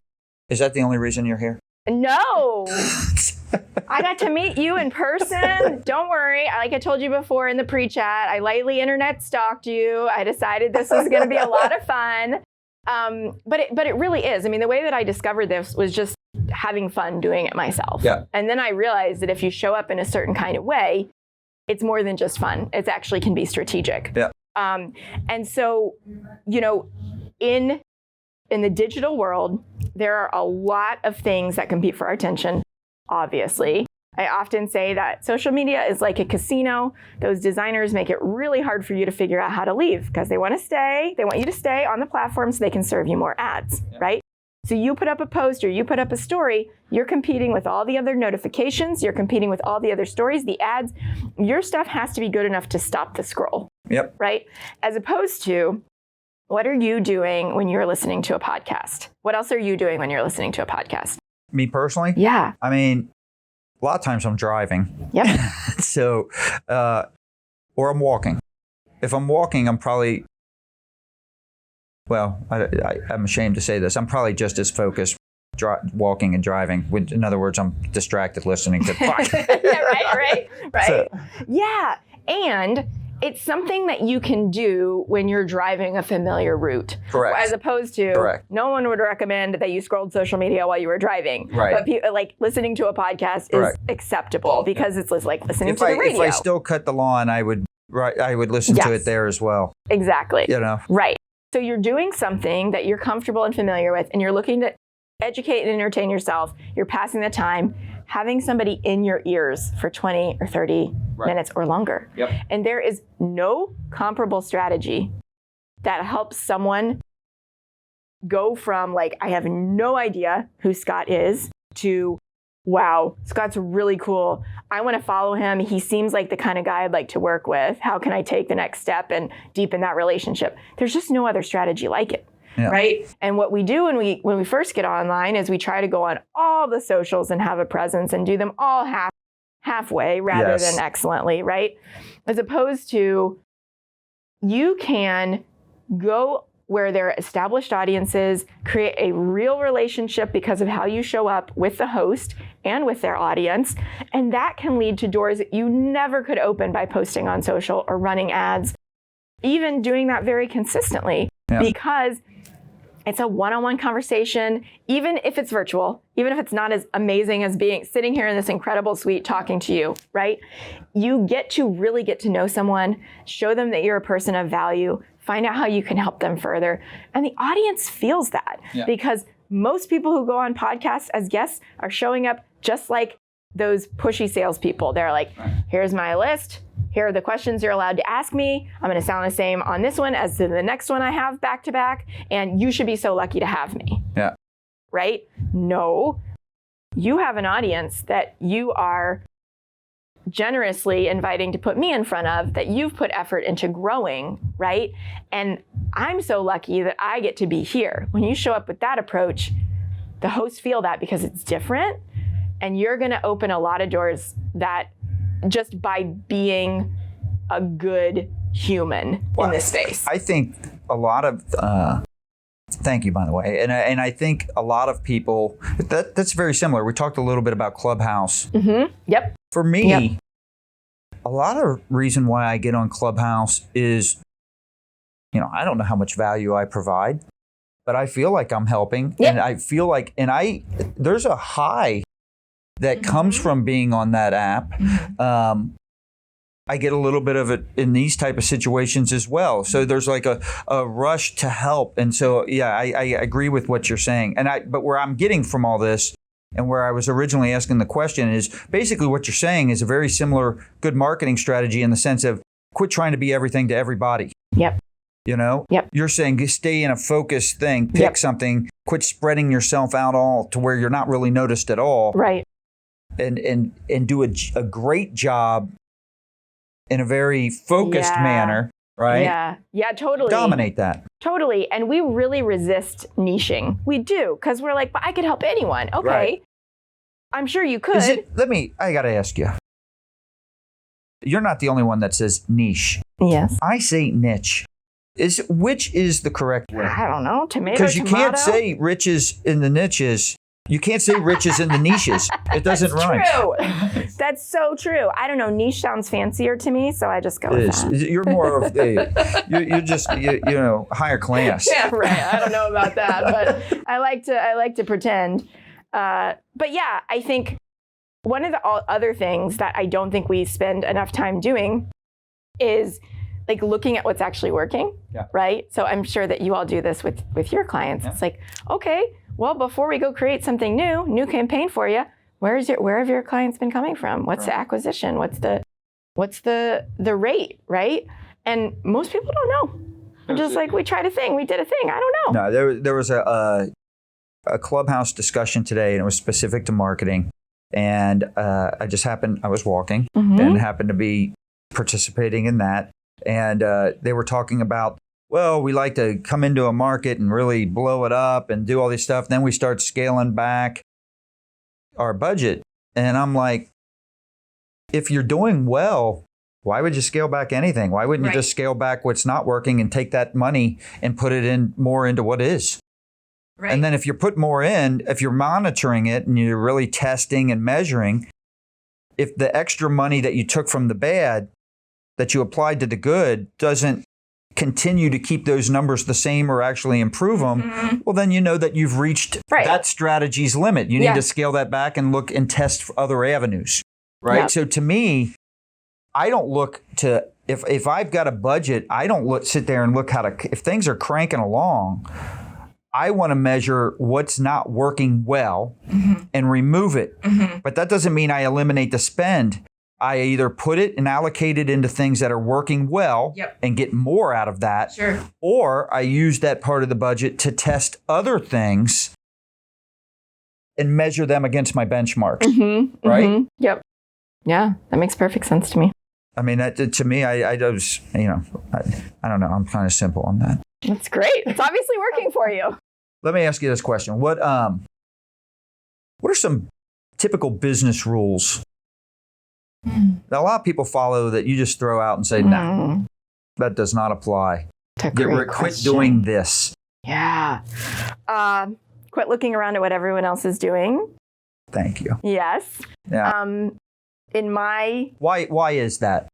Is that the only reason you're here? No. I got to meet you in person. Don't worry. Like I told you before in the pre-chat, I lightly internet stalked you. I decided this was going to be a lot of fun. But it really is. I mean, the way that I discovered this was just having fun doing it myself. Yeah. And then I realized that if you show up in a certain kind of way, it's more than just fun. It actually can be strategic. Yeah. And so, in the digital world, there are a lot of things that compete for our attention, obviously. I often say that social media is like a casino. Those designers make it really hard for you to figure out how to leave because they want you to stay on the platform so they can serve you more ads, right? So you put up a post or you put up a story, you're competing with all the other notifications, you're competing with all the other stories, the ads. Your stuff has to be good enough to stop the scroll, right? As opposed to, what are you doing when you're listening to a podcast? What else are you doing when you're listening to a podcast? Me personally? Yeah. I mean, a lot of times I'm driving. Yep. So, or I'm walking. If I'm walking, I'm probably, well, I'm ashamed to say this. I'm probably just as focused walking and driving. In other words, I'm distracted listening to podcasts. Yeah, right. So, yeah. And it's something that you can do when you're driving a familiar route. Correct. As opposed to, no one would recommend that you scrolled social media while you were driving. Right. But like listening to a podcast is acceptable because it's like listening to the radio. If I still cut the lawn, I would listen to it there as well. Exactly. Right. So you're doing something that you're comfortable and familiar with, and you're looking to educate and entertain yourself. You're passing the time. Having somebody in your ears for 20 or 30 minutes or longer. Yep. And there is no comparable strategy that helps someone go from like, I have no idea who Scott is, to, wow, Scott's really cool. I want to follow him. He seems like the kind of guy I'd like to work with. How can I take the next step and deepen that relationship? There's just no other strategy like it. Yeah. Right. And what we do when we first get online is we try to go on all the socials and have a presence and do them all halfway rather than excellently. Right. As opposed to, you can go where there are established audiences, create a real relationship because of how you show up with the host and with their audience. And that can lead to doors that you never could open by posting on social or running ads, even doing that very consistently, because it's a one-on-one conversation, even if it's virtual, even if it's not as amazing as sitting here in this incredible suite talking to you, right? You get to really get to know someone, show them that you're a person of value, find out how you can help them further. And the audience feels that because most people who go on podcasts as guests are showing up just like those pushy salespeople. They're like, here's my list. Here are the questions you're allowed to ask me. I'm going to sound the same on this one as to the next one I have back to back. And you should be so lucky to have me. Yeah. Right? No. You have an audience that you are generously inviting to put me in front of, that you've put effort into growing, right? And I'm so lucky that I get to be here. When you show up with that approach, the hosts feel that because it's different. And you're going to open a lot of doors that just by being a good human in this space. I think a lot of, thank you, by the way. And I think a lot of people, that's very similar. We talked a little bit about Clubhouse. Mm-hmm. Yep. For me, a lot of reason why I get on Clubhouse is, I don't know how much value I provide, but I feel like I'm helping. Yep. And I feel like, there's a high that comes from being on that app. I get a little bit of it in these type of situations as well. So there's like a rush to help. And so, I agree with what you're saying. But where I'm getting from all this, and where I was originally asking the question, is basically what you're saying is a very similar good marketing strategy in the sense of quit trying to be everything to everybody. Yep. Yep. You're saying stay in a focused thing, pick something, quit spreading yourself out all to where you're not really noticed at all. Right. And do a great job in a very focused manner, right? Yeah, totally. Dominate that. Totally. And we really resist niching. We do, because we're like, but I could help anyone. Okay. Right. I'm sure you could. I got to ask you. You're not the only one that says niche. Yes. I say niche. Which is the correct way? I don't know. Tomato, because you can't say riches in the niches. You can't say riches in the niches. It doesn't rhyme. That's true. That's so true. I don't know. Niche sounds fancier to me, so I just go with that. You're more of you're just higher class. Yeah, right. I don't know about that, but I like to pretend. But yeah, I think one of the other things that I don't think we spend enough time doing is like looking at what's actually working, right? So I'm sure that you all do this with your clients. It's like, okay, well, before we go create something new campaign for you, where have your clients been coming from? What's the acquisition? What's the rate, right? And most people don't know. I'm just like, we tried a thing, we did a thing. I don't know. No, there was a Clubhouse discussion today, and it was specific to marketing. And I was walking and happened to be participating in that. And they were talking about, well, we like to come into a market and really blow it up and do all this stuff. Then we start scaling back our budget. And I'm like, if you're doing well, why would you scale back anything? Why wouldn't you just scale back what's not working and take that money and put it in more into what is? Right. And then if you put more in, if you're monitoring it and you're really testing and measuring, if the extra money that you took from the bad that you applied to the good doesn't continue to keep those numbers the same or actually improve them, well, then you know that you've reached that strategy's limit. You need to scale that back and look and test for other avenues, right? Yep. So to me, I don't look to, if I've got a budget, I don't sit there and look if things are cranking along, I want to measure what's not working well and remove it. But that doesn't mean I eliminate the spend. I either put it and allocate it into things that are working well and get more out of that, or I use that part of the budget to test other things and measure them against my benchmarks, right? Yep. Yeah, that makes perfect sense to me. I mean, to me, I just, I don't know. I'm kind of simple on that. That's great. It's obviously working for you. Let me ask you this question. What are some typical business rules that a lot of people follow that you just throw out and say, no, that does not apply? Quit doing this. Yeah. Quit looking around at what everyone else is doing. Thank you. Yes. Yeah. Why is that?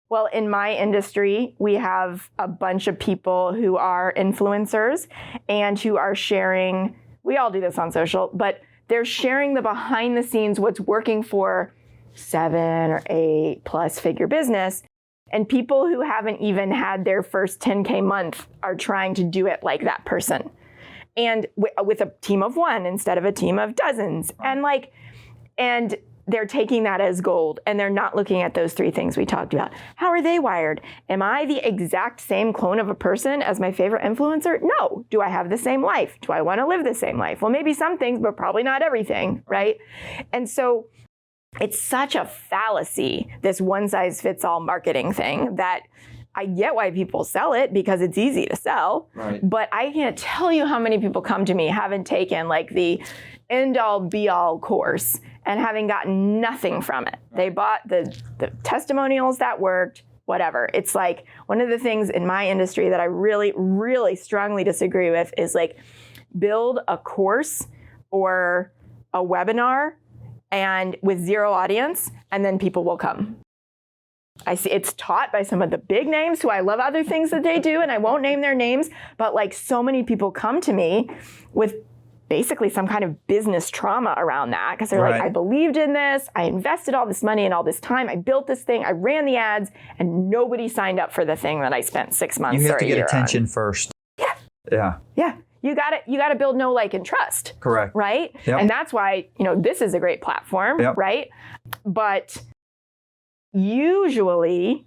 Well, in my industry, we have a bunch of people who are influencers and who are sharing, we all do this on social, but they're sharing the behind the scenes, what's working for 7 or 8 plus figure business. And people who haven't even had their first 10K month are trying to do it like that person. And with a team of 1 instead of a team of dozens. And they're taking that as gold, and they're not looking at those 3 things we talked about. How are they wired? Am I the exact same clone of a person as my favorite influencer? No. Do I have the same life? Do I want to live the same life? Well, maybe some things, but probably not everything, right? And so it's such a fallacy, this one-size-fits-all marketing thing, that I get why people sell it because it's easy to sell. Right. But I can't tell you how many people come to me having taken like the end-all be-all course and having gotten nothing from it. They bought the testimonials that worked, whatever. It's like one of the things in my industry that I really, really strongly disagree with is like build a course or a webinar and with 0 audience, and then people will come. I see it's taught by some of the big names who I love other things that they do, and I won't name their names, but like so many people come to me with basically some kind of business trauma around that because they're like, I believed in this, I invested all this money and all this time, I built this thing, I ran the ads, and nobody signed up for the thing that I spent 6 months or a year on. You have to get attention first. Yeah. Yeah. Yeah. You got to build know, like, and trust. Correct. Right? Yep. And that's why, this is a great platform, right? But usually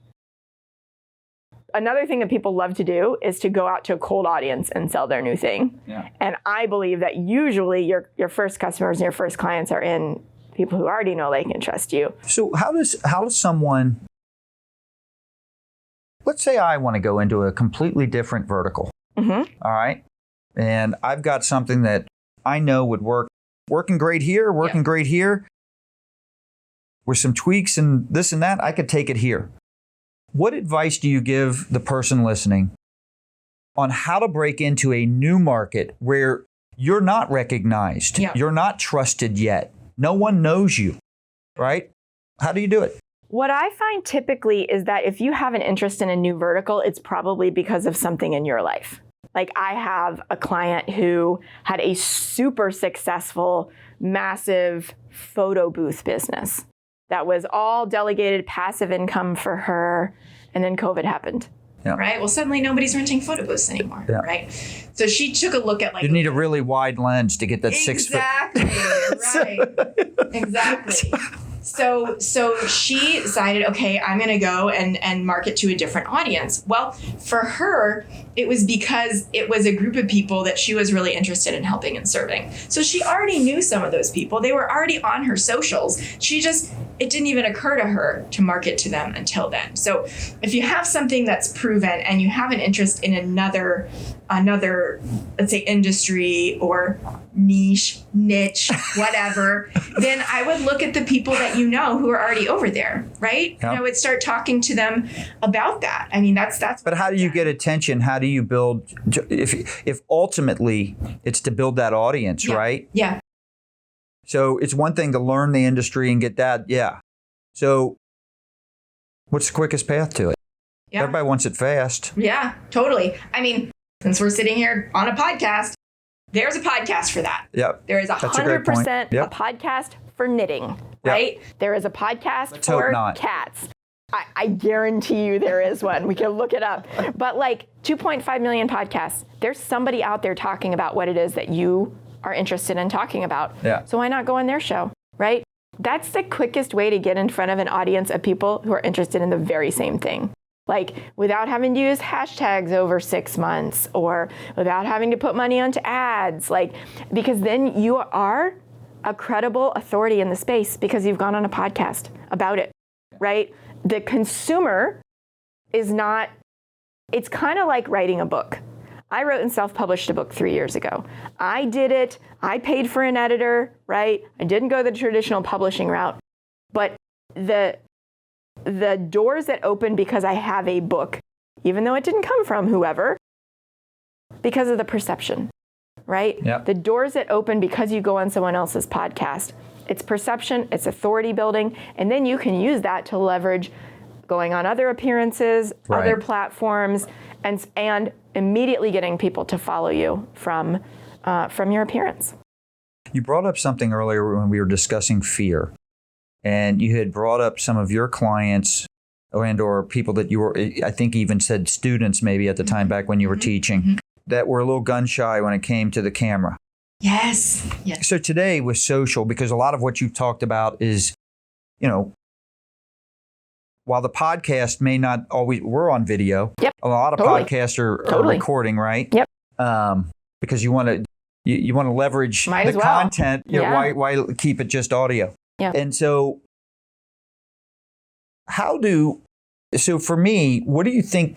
another thing that people love to do is to go out to a cold audience and sell their new thing. Yeah. And I believe that usually your first customers and your first clients are in people who already know, like, and trust you. So how does someone, let's say I want to go into a completely different vertical. All right. And I've got something that I know would working great here, great here. With some tweaks and this and that, I could take it here. What advice do you give the person listening on how to break into a new market where you're not recognized, you're not trusted yet, no one knows you, right? How do you do it? What I find typically is that if you have an interest in a new vertical, it's probably because of something in your life. Like I have a client who had a super successful massive photo booth business that was all delegated passive income for her. And then COVID happened. Yeah. Right. Well, suddenly nobody's renting photo booths anymore. Yeah. Right. So she took a look at like. You need a really wide lens to get that 6 foot. Exactly. Right. Exactly. So she decided, okay, I'm going to go and market to a different audience. Well, for her, it was because it was a group of people that she was really interested in helping and serving. So she already knew some of those people. They were already on her socials. It didn't even occur to her to market to them until then. So if you have something that's proven and you have an interest in another, let's say, industry or niche, whatever, then I would look at the people that you know who are already over there, right? Yeah. And I would start talking to them about that. I mean, that's. But how do you get attention? How do you build, if ultimately it's to build that audience, Yeah. right? Yeah. So it's one thing to learn the industry and get that. Yeah. So what's the quickest path to it? Yeah. Everybody wants it fast. Yeah, totally. I mean, since we're sitting here on a podcast, there's a podcast for that. Yep. There is That's a great point. 100% Yep. a podcast for knitting, right? There is a podcast Let's hope for not. cats. I guarantee you there is one. We can look it up. But like 2.5 million podcasts, there's somebody out there talking about what it is that you are interested in talking about. Yeah. So why not go on their show, right? That's the quickest way to get in front of an audience of people who are interested in the very same thing. Like without having to use hashtags over 6 months or without having to put money onto ads, like, because then you are a credible authority in the space because you've gone on a podcast about it, right? The consumer is not, it's kind of like writing a book. I wrote and self-published a book 3 years ago. I did it. I paid for an editor, right? I didn't go the traditional publishing route. But the doors that opened because I have a book, even though it didn't come from whoever, because of the perception, right? Yep. The doors that open because you go on someone else's podcast, it's perception, it's authority building, and then you can use that to leverage going on other appearances, Right. other platforms, and immediately getting people to follow you from your appearance. You brought up something earlier when we were discussing fear, and you had brought up some of your clients or people that you were, I think even said students maybe at the time back when you were teaching, that were a little gun shy when it came to the camera. Yes. Yes. So today with social, because a lot of what you've talked about is, while the podcast may not always, we're on video. Yep. A lot of Totally. podcasts are Totally. recording, right? Yep. Because you want to you want to leverage Might the as well. content. Yeah. Why keep it just audio? Yeah. And so, so for me, what do you think?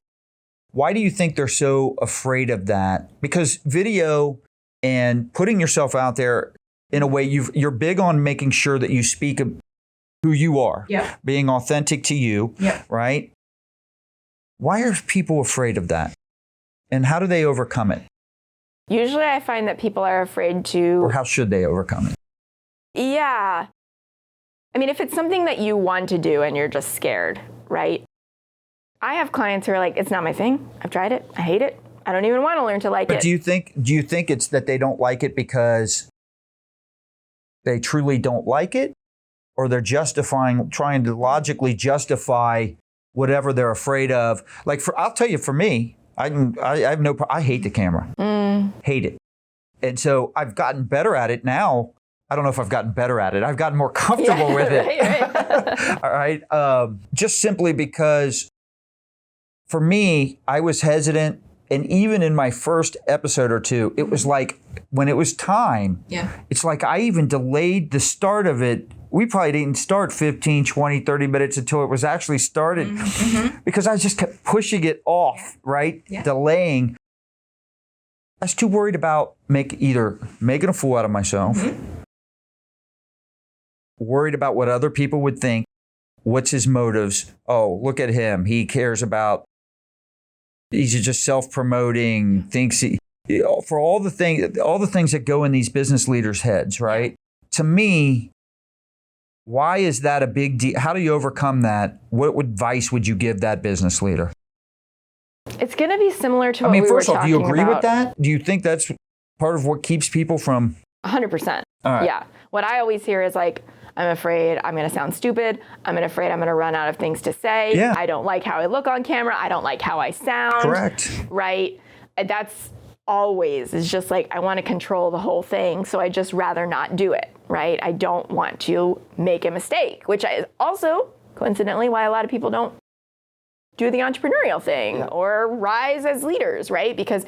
Why do you think they're so afraid of that? Because video and putting yourself out there in a way, you're big on making sure that you speak of who you are, Yeah. being authentic to you, Yeah. right? Why are people afraid of that? And how do they overcome it? Usually I find that people are afraid to... Or how should they overcome it? Yeah. I mean, if it's something that you want to do and you're just scared, right? I have clients who are like, it's not my thing. I've tried it. I hate it. I don't even want to learn to like But it. do you think it's that they don't like it because they truly don't like it? Or they're trying to logically justify whatever they're afraid of? Like, I'll tell you, for me, I hate the camera. Hate it. And so I've gotten better at it now. I don't know if I've gotten better at it. I've gotten more comfortable with it. Right. All right. Just simply because for me, I was hesitant. And even in my first episode or two, it was like when it was time, it's like I even delayed the start of it. We probably didn't start 15, 20, 30 minutes until it was actually started because I just kept pushing it off, right? Yeah. Delaying. I was too worried about either making a fool out of myself, worried about what other people would think. What's his motives? Oh, look at him. He cares about, he's just self-promoting, thinks for all the things that go in these business leaders' heads, right? To me, why is that a big deal? How do you overcome that? What advice would you give that business leader? It's going to be similar to what we were first talking off, do you agree about. with that? Do you think that's part of what keeps people from? 100%. All right. Yeah. What I always hear is like, I'm afraid I'm going to sound stupid. I'm afraid I'm going to run out of things to say. Yeah. I don't like how I look on camera. I don't like how I sound. Correct. Right? That's always, it's just like, I want to control the whole thing. So I just rather not do it. Right? I don't want to make a mistake, which is also coincidentally why a lot of people don't do the entrepreneurial thing or rise as leaders, right? Because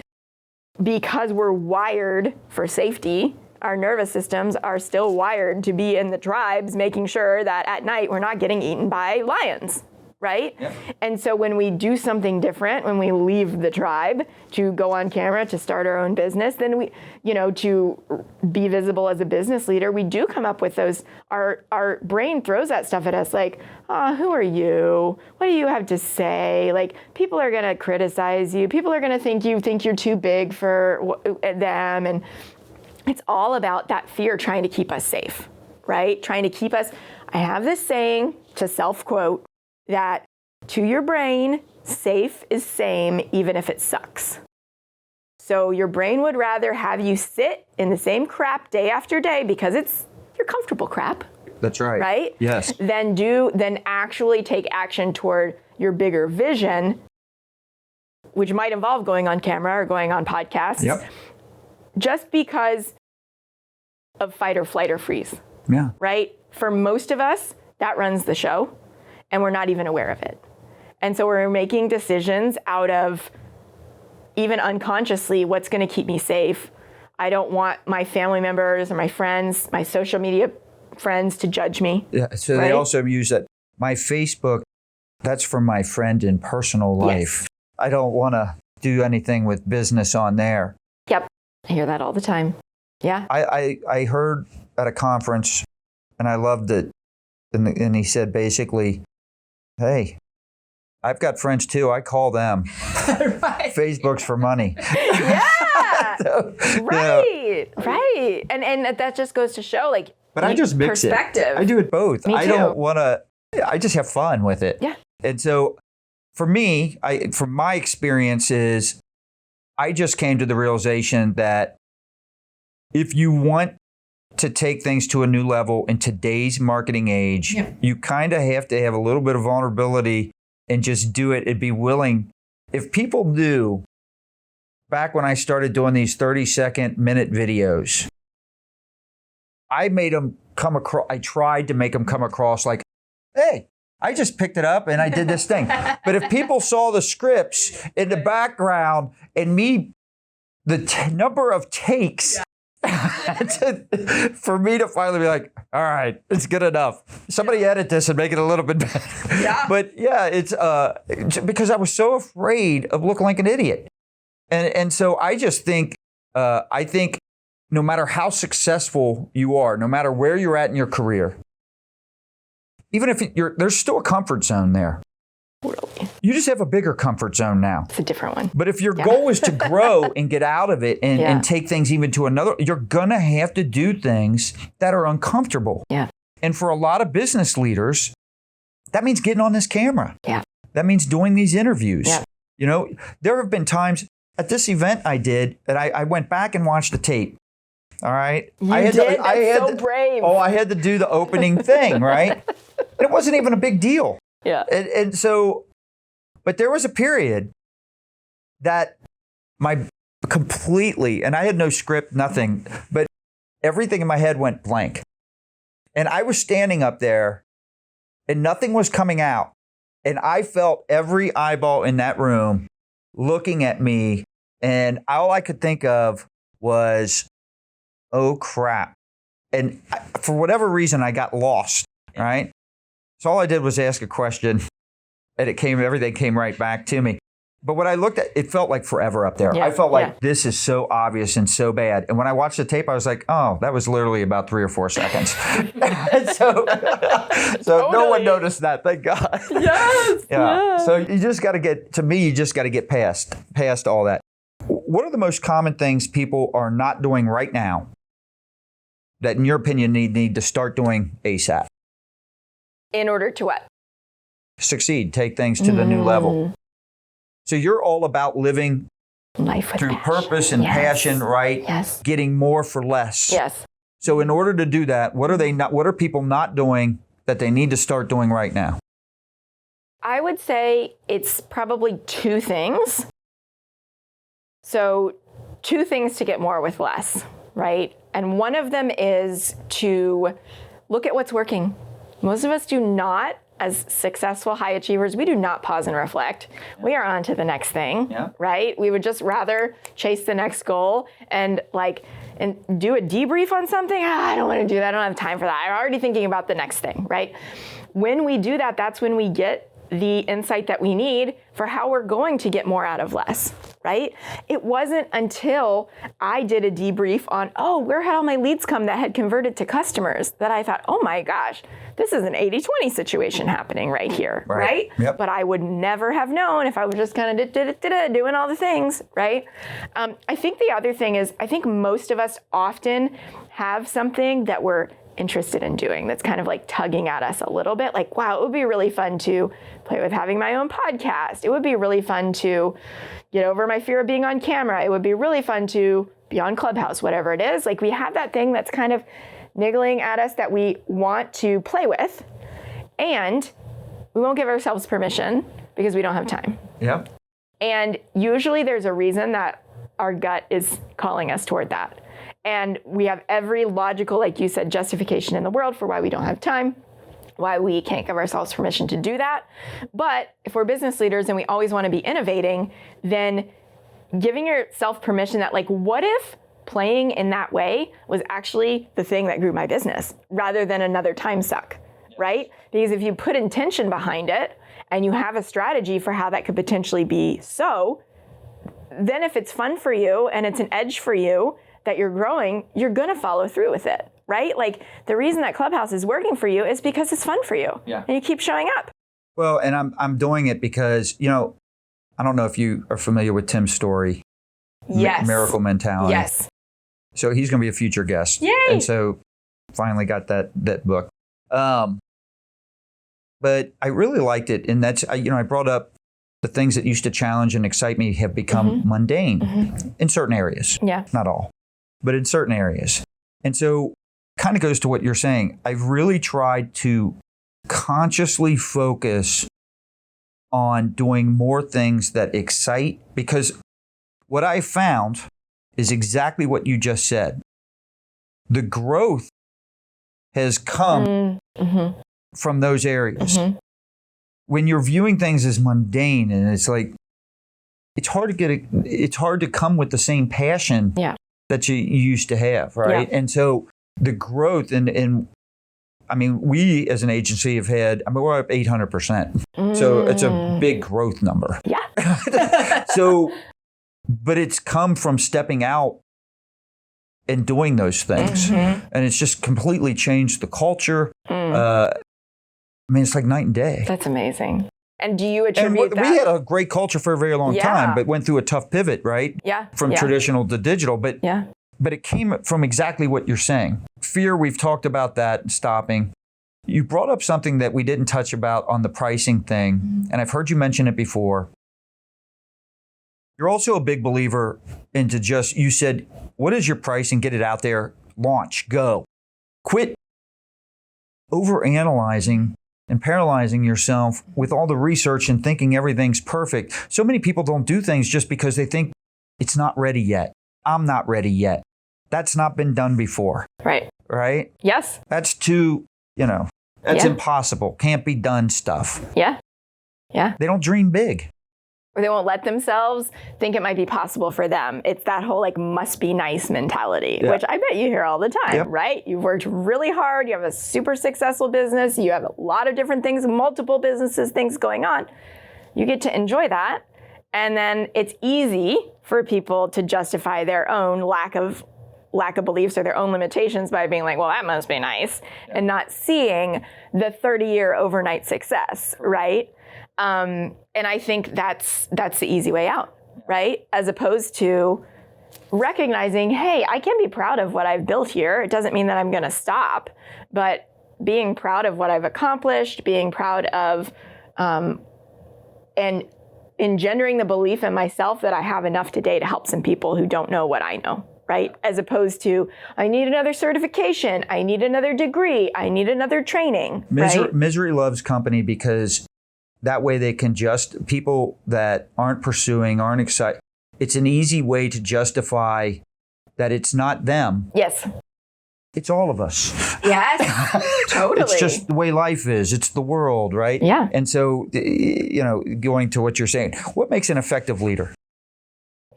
we're wired for safety. Our nervous systems are still wired to be in the tribes, making sure that at night we're not getting eaten by lions, right? Yep. And so when we do something different, when we leave the tribe to go on camera, to start our own business, then we, to be visible as a business leader, we do come up with those, our brain throws that stuff at us like, who are you? What do you have to say? Like, people are gonna criticize you. People are gonna think you're too big for them. And it's all about that fear trying to keep us safe, right? Trying to keep us, I have this saying to self-quote that to your brain, safe is same even if it sucks. So your brain would rather have you sit in the same crap day after day because it's your comfortable crap. That's right. Right? Yes. Than actually take action toward your bigger vision, which might involve going on camera or going on podcasts. Yep. Just because of fight or flight or freeze. Yeah. Right? For most of us, that runs the show, and we're not even aware of it. And so we're making decisions out of, even unconsciously, what's going to keep me safe. I don't want my family members or my friends, my social media friends to judge me. Yeah. So right? They also use that. My Facebook, that's for my friend in personal life. Yes. I don't want to do anything with business on there. Yep. I hear that all the time. Yeah. I heard at a conference, and I loved it. And he said basically, hey, I've got friends too. I call them. Right. Facebook's for money. Yeah. So, right. Right. And that just goes to show, like, but I just mix perspective. it. I do it both. Me I too. don't want to, I just have fun with it. Yeah. And so for me, from my experiences, I just came to the realization that if you want to take things to a new level in today's marketing age, you kind of have to have a little bit of vulnerability and just do it and be willing. If people knew back when I started doing these 30-second minute videos, I made them come across, I tried to make them come across like, hey, I just picked it up and I did this thing. But if people saw the scripts in the background and me, the number of takes for me to finally be like, all right, it's good enough. Somebody edit this and make it a little bit better. Yeah. But yeah, it's because I was so afraid of looking like an idiot. And so I just think, I think no matter how successful you are, no matter where you're at in your career, even if there's still a comfort zone there. Really? You just have a bigger comfort zone now. It's a different one. But if your goal is to grow and get out of it and take things even to another, you're going to have to do things that are uncomfortable. Yeah. And for a lot of business leaders, that means getting on this camera. Yeah. That means doing these interviews. Yeah. You know, there have been times at this event I did that I went back and watched the tape. All right. That's so brave. Oh, I had to do the opening thing, right? And it wasn't even a big deal. Yeah. And so, but there was a period that completely, and I had no script, nothing, but everything in my head went blank. And I was standing up there and nothing was coming out. And I felt every eyeball in that room looking at me. And all I could think of was, oh crap. And for whatever reason, I got lost, right? So all I did was ask a question and everything came right back to me. But when I looked at it, felt like forever up there. Yeah, I felt like this is so obvious and so bad. And when I watched the tape, I was like, oh, that was literally about 3 or 4 seconds. so no one noticed that, thank God. Yes. Yeah. So you just got to get past all that. What are the most common things people are not doing right now that, in your opinion, need to start doing ASAP? In order to what? Succeed, take things to the new level. So you're all about living life with through passion. purpose and passion, right? Yes. Getting more for less. Yes. So in order to do that, what are people not doing that they need to start doing right now? I would say it's probably two things. So 2 things to get more with less, right? And one of them is to look at what's working. Most of us do not, as successful high achievers, we do not pause and reflect. We are on to the next thing, right? We would just rather chase the next goal and do a debrief on something. I don't want to do that. I don't have time for that. I'm already thinking about the next thing, right? When we do that, that's when we get the insight that we need for how we're going to get more out of less, right? It wasn't until I did a debrief on, where had all my leads come that had converted to customers that I thought, oh my gosh, this is an 80-20 situation happening right here, right? Yep. But I would never have known if I was just kind of doing all the things, right? I think the other thing is, I think most of us often have something that we're interested in doing that's kind of like tugging at us a little bit. Like, wow, it would be really fun to play with having my own podcast. It would be really fun to get over my fear of being on camera. It would be really fun to be on Clubhouse, whatever it is. Like, we have that thing that's kind of niggling at us that we want to play with, and we won't give ourselves permission because we don't have time. Yep. And usually there's a reason that our gut is calling us toward that. And we have every logical, like you said, justification in the world for why we don't have time, why we can't give ourselves permission to do that. But if we're business leaders and we always want to be innovating, then giving yourself permission that, like, what if playing in that way was actually the thing that grew my business rather than another time suck, right? Because if you put intention behind it and you have a strategy for how that could potentially be so, then if it's fun for you and it's an edge for you that you're growing, you're gonna follow through with it, right? Like, the reason that Clubhouse is working for you is because it's fun for you. Yeah. And you keep showing up. Well, and I'm doing it because, I don't know if you are familiar with Tim's story. Yes. Miracle Mentality. Yes. So he's going to be a future guest. Yay! And so finally got that book. But I really liked it. And that's, I brought up the things that used to challenge and excite me have become mundane in certain areas. Yeah. Not all, but in certain areas. And so kind of goes to what you're saying. I've really tried to consciously focus on doing more things that excite, because what I found is exactly what you just said. The growth has come from those areas. When you're viewing things as mundane, and it's like, it's hard to come with the same passion that you used to have, right? Yeah. And so the growth and I mean, we as an agency have had, we're up 800%. So it's a big growth number. Yeah. So, but it's come from stepping out and doing those things. And it's just completely changed the culture. It's like night and day. That's amazing. And do you attribute that? We had a great culture for a very long time, but went through a tough pivot, right? Yeah. From traditional to digital. But it came from exactly what you're saying. Fear, we've talked about that, stopping. You brought up something that we didn't touch about on the pricing thing, and I've heard you mention it before. You're also a big believer into just, you said, what is your pricing? Get it out there, launch, go. Quit overanalyzing and paralyzing yourself with all the research and thinking everything's perfect. So many people don't do things just because they think it's not ready yet. I'm not ready yet. That's not been done before. Right. Right? Yes. That's too, that's impossible. Can't be done stuff. Yeah. Yeah. They don't dream big. Or they won't let themselves think it might be possible for them. It's that whole must be nice mentality, which I bet you hear all the time, right? You've worked really hard. You have a super successful business. You have a lot of different things, multiple businesses, things going on. You get to enjoy that. And then it's easy for people to justify their own lack of beliefs or their own limitations by being like, well, that must be nice, and not seeing the 30-year overnight success, right? And I think that's the easy way out, right? As opposed to recognizing, hey, I can be proud of what I've built here. It doesn't mean that I'm going to stop, but being proud of what I've accomplished, being proud of, and engendering the belief in myself that I have enough today to help some people who don't know what I know, right? As opposed to, I need another certification, I need another degree, I need another training, right? Misery loves company because that way they can just, people that aren't pursuing, aren't excited, it's an easy way to justify that it's not them. Yes. It's all of us. Yes, totally. It's just the way life is. It's the world, right? Yeah. And so, going to what you're saying, what makes an effective leader?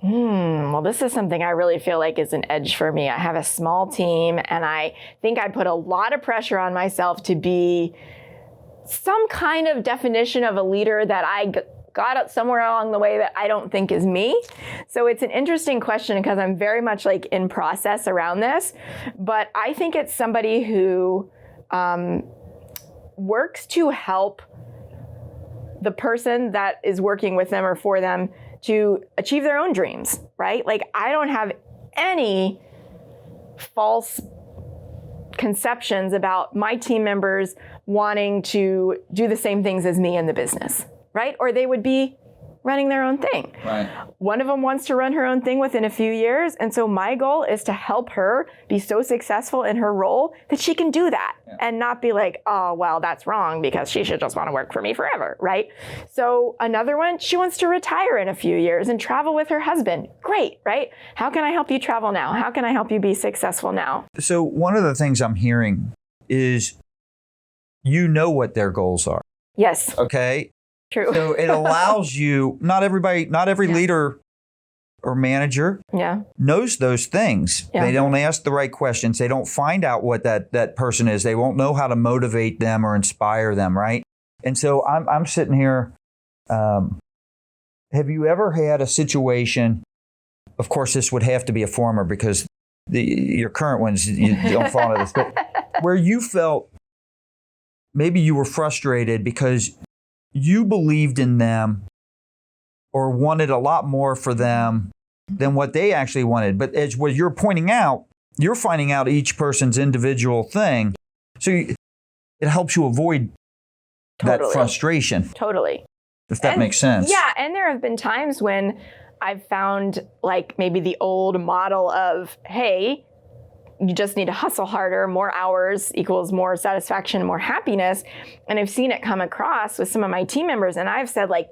Well, this is something I really feel like is an edge for me. I have a small team, and I think I put a lot of pressure on myself to be some kind of definition of a leader that I got somewhere along the way that I don't think is me. So it's an interesting question because I'm very much like in process around this, but I think it's somebody who works to help the person that is working with them or for them to achieve their own dreams, right? Like I don't have any false conceptions about my team members wanting to do the same things as me in the business, right? Or they would be running their own thing. Right. One of them wants to run her own thing within a few years. And so my goal is to help her be so successful in her role that she can do that and not be like, oh, well, that's wrong because she should just want to work for me forever, right? So another one, she wants to retire in a few years and travel with her husband. Great, right? How can I help you travel now? How can I help you be successful now? So one of the things I'm hearing is you know what their goals are. Yes. Okay. True. So it allows you, not every leader or manager knows those things. Yeah. They don't ask the right questions. They don't find out what that person is. They won't know how to motivate them or inspire them, right? And so I'm sitting here. Have you ever had a situation, of course this would have to be a former because your current ones, you don't fall into this, but where you felt maybe you were frustrated because you believed in them or wanted a lot more for them than what they actually wanted. But as what you're pointing out, you're finding out each person's individual thing. So it helps you avoid that frustration. Totally. If that makes sense. Yeah. And there have been times when I've found like maybe the old model of, hey, you just need to hustle harder, more hours equals more satisfaction, more happiness. And I've seen it come across with some of my team members. And I've said like,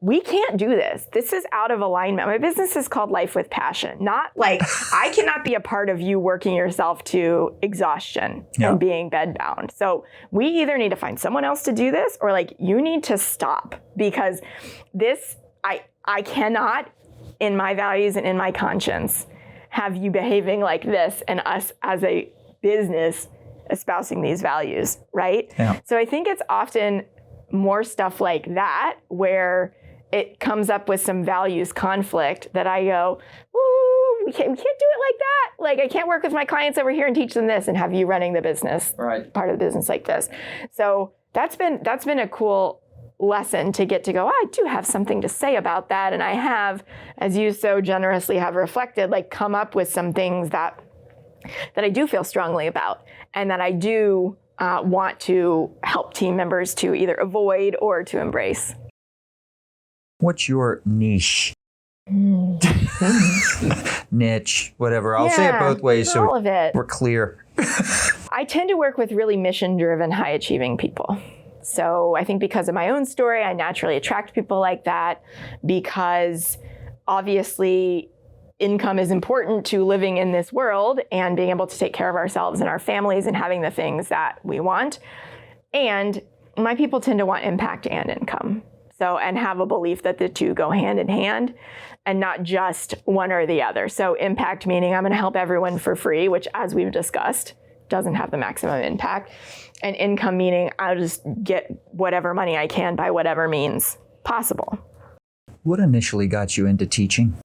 we can't do this. This is out of alignment. My business is called Life with Passion. Not like, I cannot be a part of you working yourself to exhaustion and being bedbound. So we either need to find someone else to do this or like, you need to stop because this, I cannot in my values and in my conscience have you behaving like this and us as a business espousing these values, right? Yeah. So I think it's often more stuff like that where it comes up with some values conflict that I go, ooh, we can't do it like that. Like I can't work with my clients over here and teach them this and have you running the business, part of the business like this. So that's been a cool lesson to get to go, I do have something to say about that. And I have, as you so generously have reflected, like come up with some things that I do feel strongly about and that I do want to help team members to either avoid or to embrace. What's your niche? Niche, whatever. I'll say it both ways so all of it. We're clear. I tend to work with really mission-driven, high-achieving people. So I think because of my own story, I naturally attract people like that because obviously income is important to living in this world and being able to take care of ourselves and our families and having the things that we want. And my people tend to want impact and income. So, and have a belief that the two go hand in hand and not just one or the other. So impact meaning I'm going to help everyone for free, which as we've discussed, doesn't have the maximum impact. And income meaning I'll just get whatever money I can by whatever means possible. What initially got you into teaching?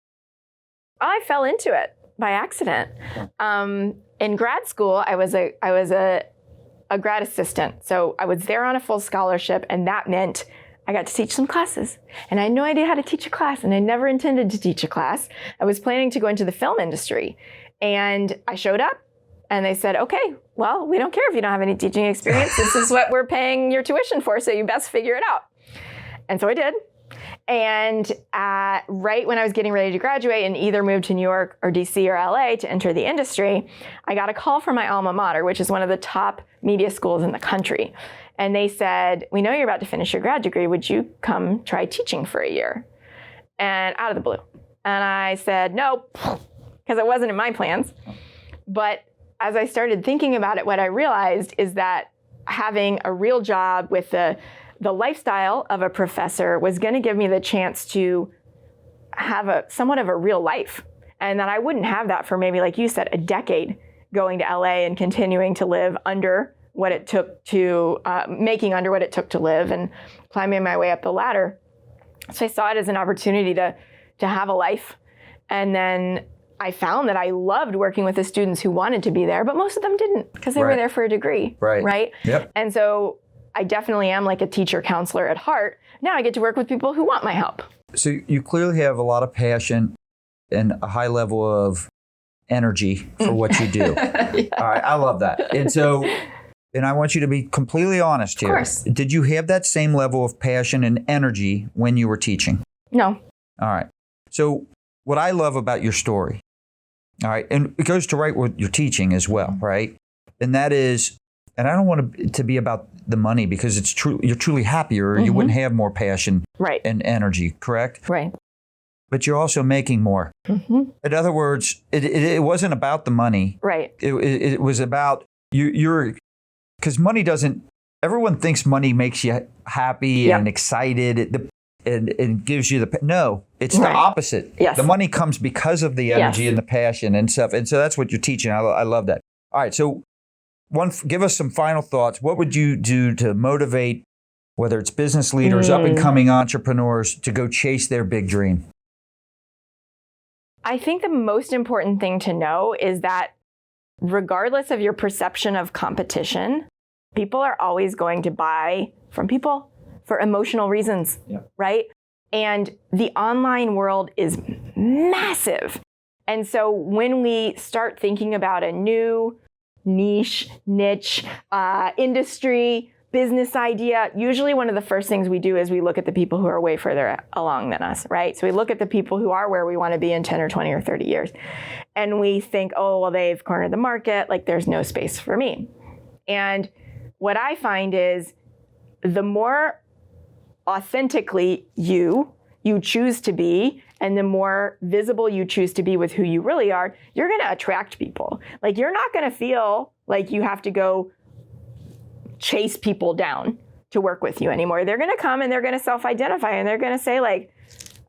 I fell into it by accident. In grad school, I was a grad assistant. So I was there on a full scholarship, and that meant I got to teach some classes. And I had no idea how to teach a class, and I never intended to teach a class. I was planning to go into the film industry. And I showed up, and they said, okay, well, we don't care if you don't have any teaching experience. This is what we're paying your tuition for, so you best figure it out. And so I did. And right when I was getting ready to graduate and either move to New York or DC or LA to enter the industry, I got a call from my alma mater, which is one of the top media schools in the country. And they said, we know you're about to finish your grad degree. Would you come try teaching for a year? And out of the blue. And I said, no, because it wasn't in my plans. But as I started thinking about it, what I realized is that having a real job with the lifestyle of a professor was going to give me the chance to have somewhat of a real life. And that I wouldn't have that for maybe, like you said, a decade going to LA and continuing to live under what it took to, making under what it took to live and climbing my way up the ladder. So I saw it as an opportunity to have a life. And then I found that I loved working with the students who wanted to be there, but most of them didn't because they were there for a degree. Right. Yep. And so I definitely am like a teacher counselor at heart. Now I get to work with people who want my help. So you clearly have a lot of passion and a high level of energy for what you do. Yeah. All right. I love that. And I want you to be completely honest here. Of course. Did you have that same level of passion and energy when you were teaching? No. All right. So what I love about your story, all right, and it goes to right with your teaching as well, right? And that is, and I don't want it to be about the money because it's true. You're truly happier. Mm-hmm. You wouldn't have more passion and energy, correct? Right. But you're also making more. Mm-hmm. In other words, it wasn't about the money. Right. It was about you're because money doesn't. Everyone thinks money makes you happy and excited. And gives you no, it's the opposite. Yes. The money comes because of the energy and the passion and stuff. And so that's what you're teaching. I love that. All right. So give us some final thoughts. What would you do to motivate, whether it's business leaders, up and coming entrepreneurs to go chase their big dream? I think the most important thing to know is that regardless of your perception of competition, people are always going to buy from people for emotional reasons, right? And the online world is massive. And so when we start thinking about a new niche, industry, business idea, usually one of the first things we do is we look at the people who are way further along than us, right? So we look at the people who are where we want to be in 10 or 20 or 30 years. And we think, oh, well, they've cornered the market, like there's no space for me. And what I find is the more authentically you choose to be, and the more visible you choose to be with who you really are, you're going to attract people. Like you're not going to feel like you have to go chase people down to work with you anymore. They're going to come and they're going to self-identify and they're going to say like,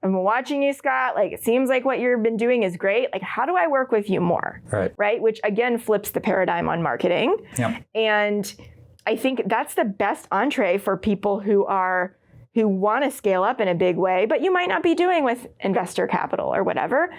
I'm watching you, Scott. Like it seems like what you've been doing is great. Like how do I work with you more? Right? Which again flips the paradigm on marketing. Yep. And I think that's the best entree for people who want to scale up in a big way, but you might not be doing with investor capital or whatever.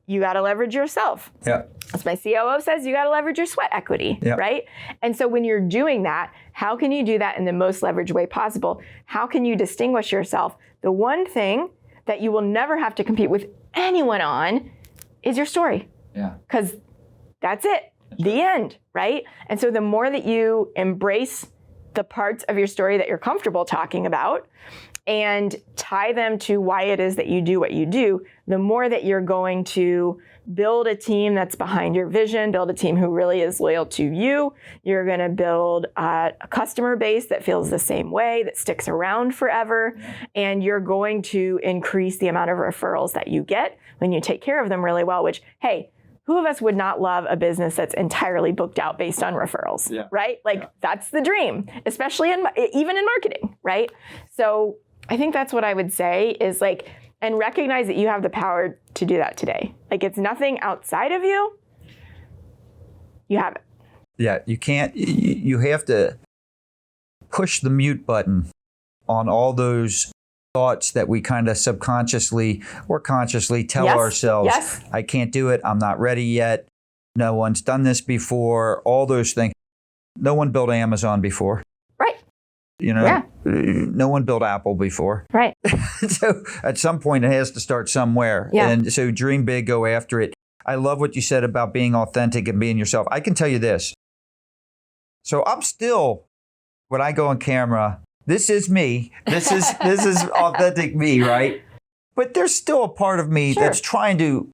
You got to leverage yourself. Yeah. As my COO says, you got to leverage your sweat equity, right? And so when you're doing that, how can you do that in the most leveraged way possible? How can you distinguish yourself? The one thing that you will never have to compete with anyone on is your story. Yeah. Because that's it. The end, right? And so the more that you embrace the parts of your story that you're comfortable talking about and tie them to why it is that you do what you do, the more that you're going to build a team that's behind your vision, build a team who really is loyal to you. You're going to build a customer base that feels the same way, that sticks around forever. And you're going to increase the amount of referrals that you get when you take care of them really well, which, hey, who of us would not love a business that's entirely booked out based on referrals, right? Like that's the dream, especially even in marketing, right? So I think that's what I would say is like, and recognize that you have the power to do that today. Like it's nothing outside of you. You have it. Yeah, you can't, you have to push the mute button on all those thoughts that we kind of subconsciously or consciously tell ourselves, I can't do it, I'm not ready yet, no one's done this before, all those things. No one built Amazon before. Right. You know, no one built Apple before. Right. So at some point it has to start somewhere. Yeah. And so dream big, go after it. I love what you said about being authentic and being yourself. I can tell you this. So I'm still, when I go on camera, this is me. This is authentic me, right? But there's still a part of me that's trying to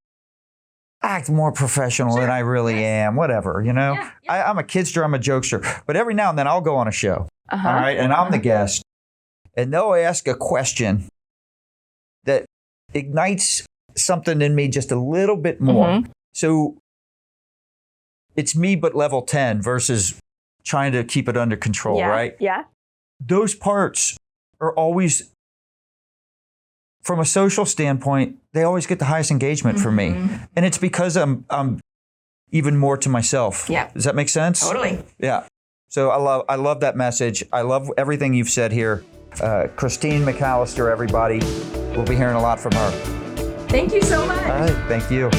act more professional than I really am. Whatever, you know. Yeah. I'm a kidster. I'm a jokester. But every now and then I'll go on a show. All right, and I'm the guest, and they'll ask a question that ignites something in me just a little bit more. So it's me, but level 10 versus trying to keep it under control, right? Yeah. Those parts are always, from a social standpoint, they always get the highest engagement for me. And it's because I'm even more to myself. Yeah. Does that make sense? Totally. Yeah. So I love that message. I love everything you've said here. Christine McAlister, everybody. We'll be hearing a lot from her. Thank you so much. All right. Thank you.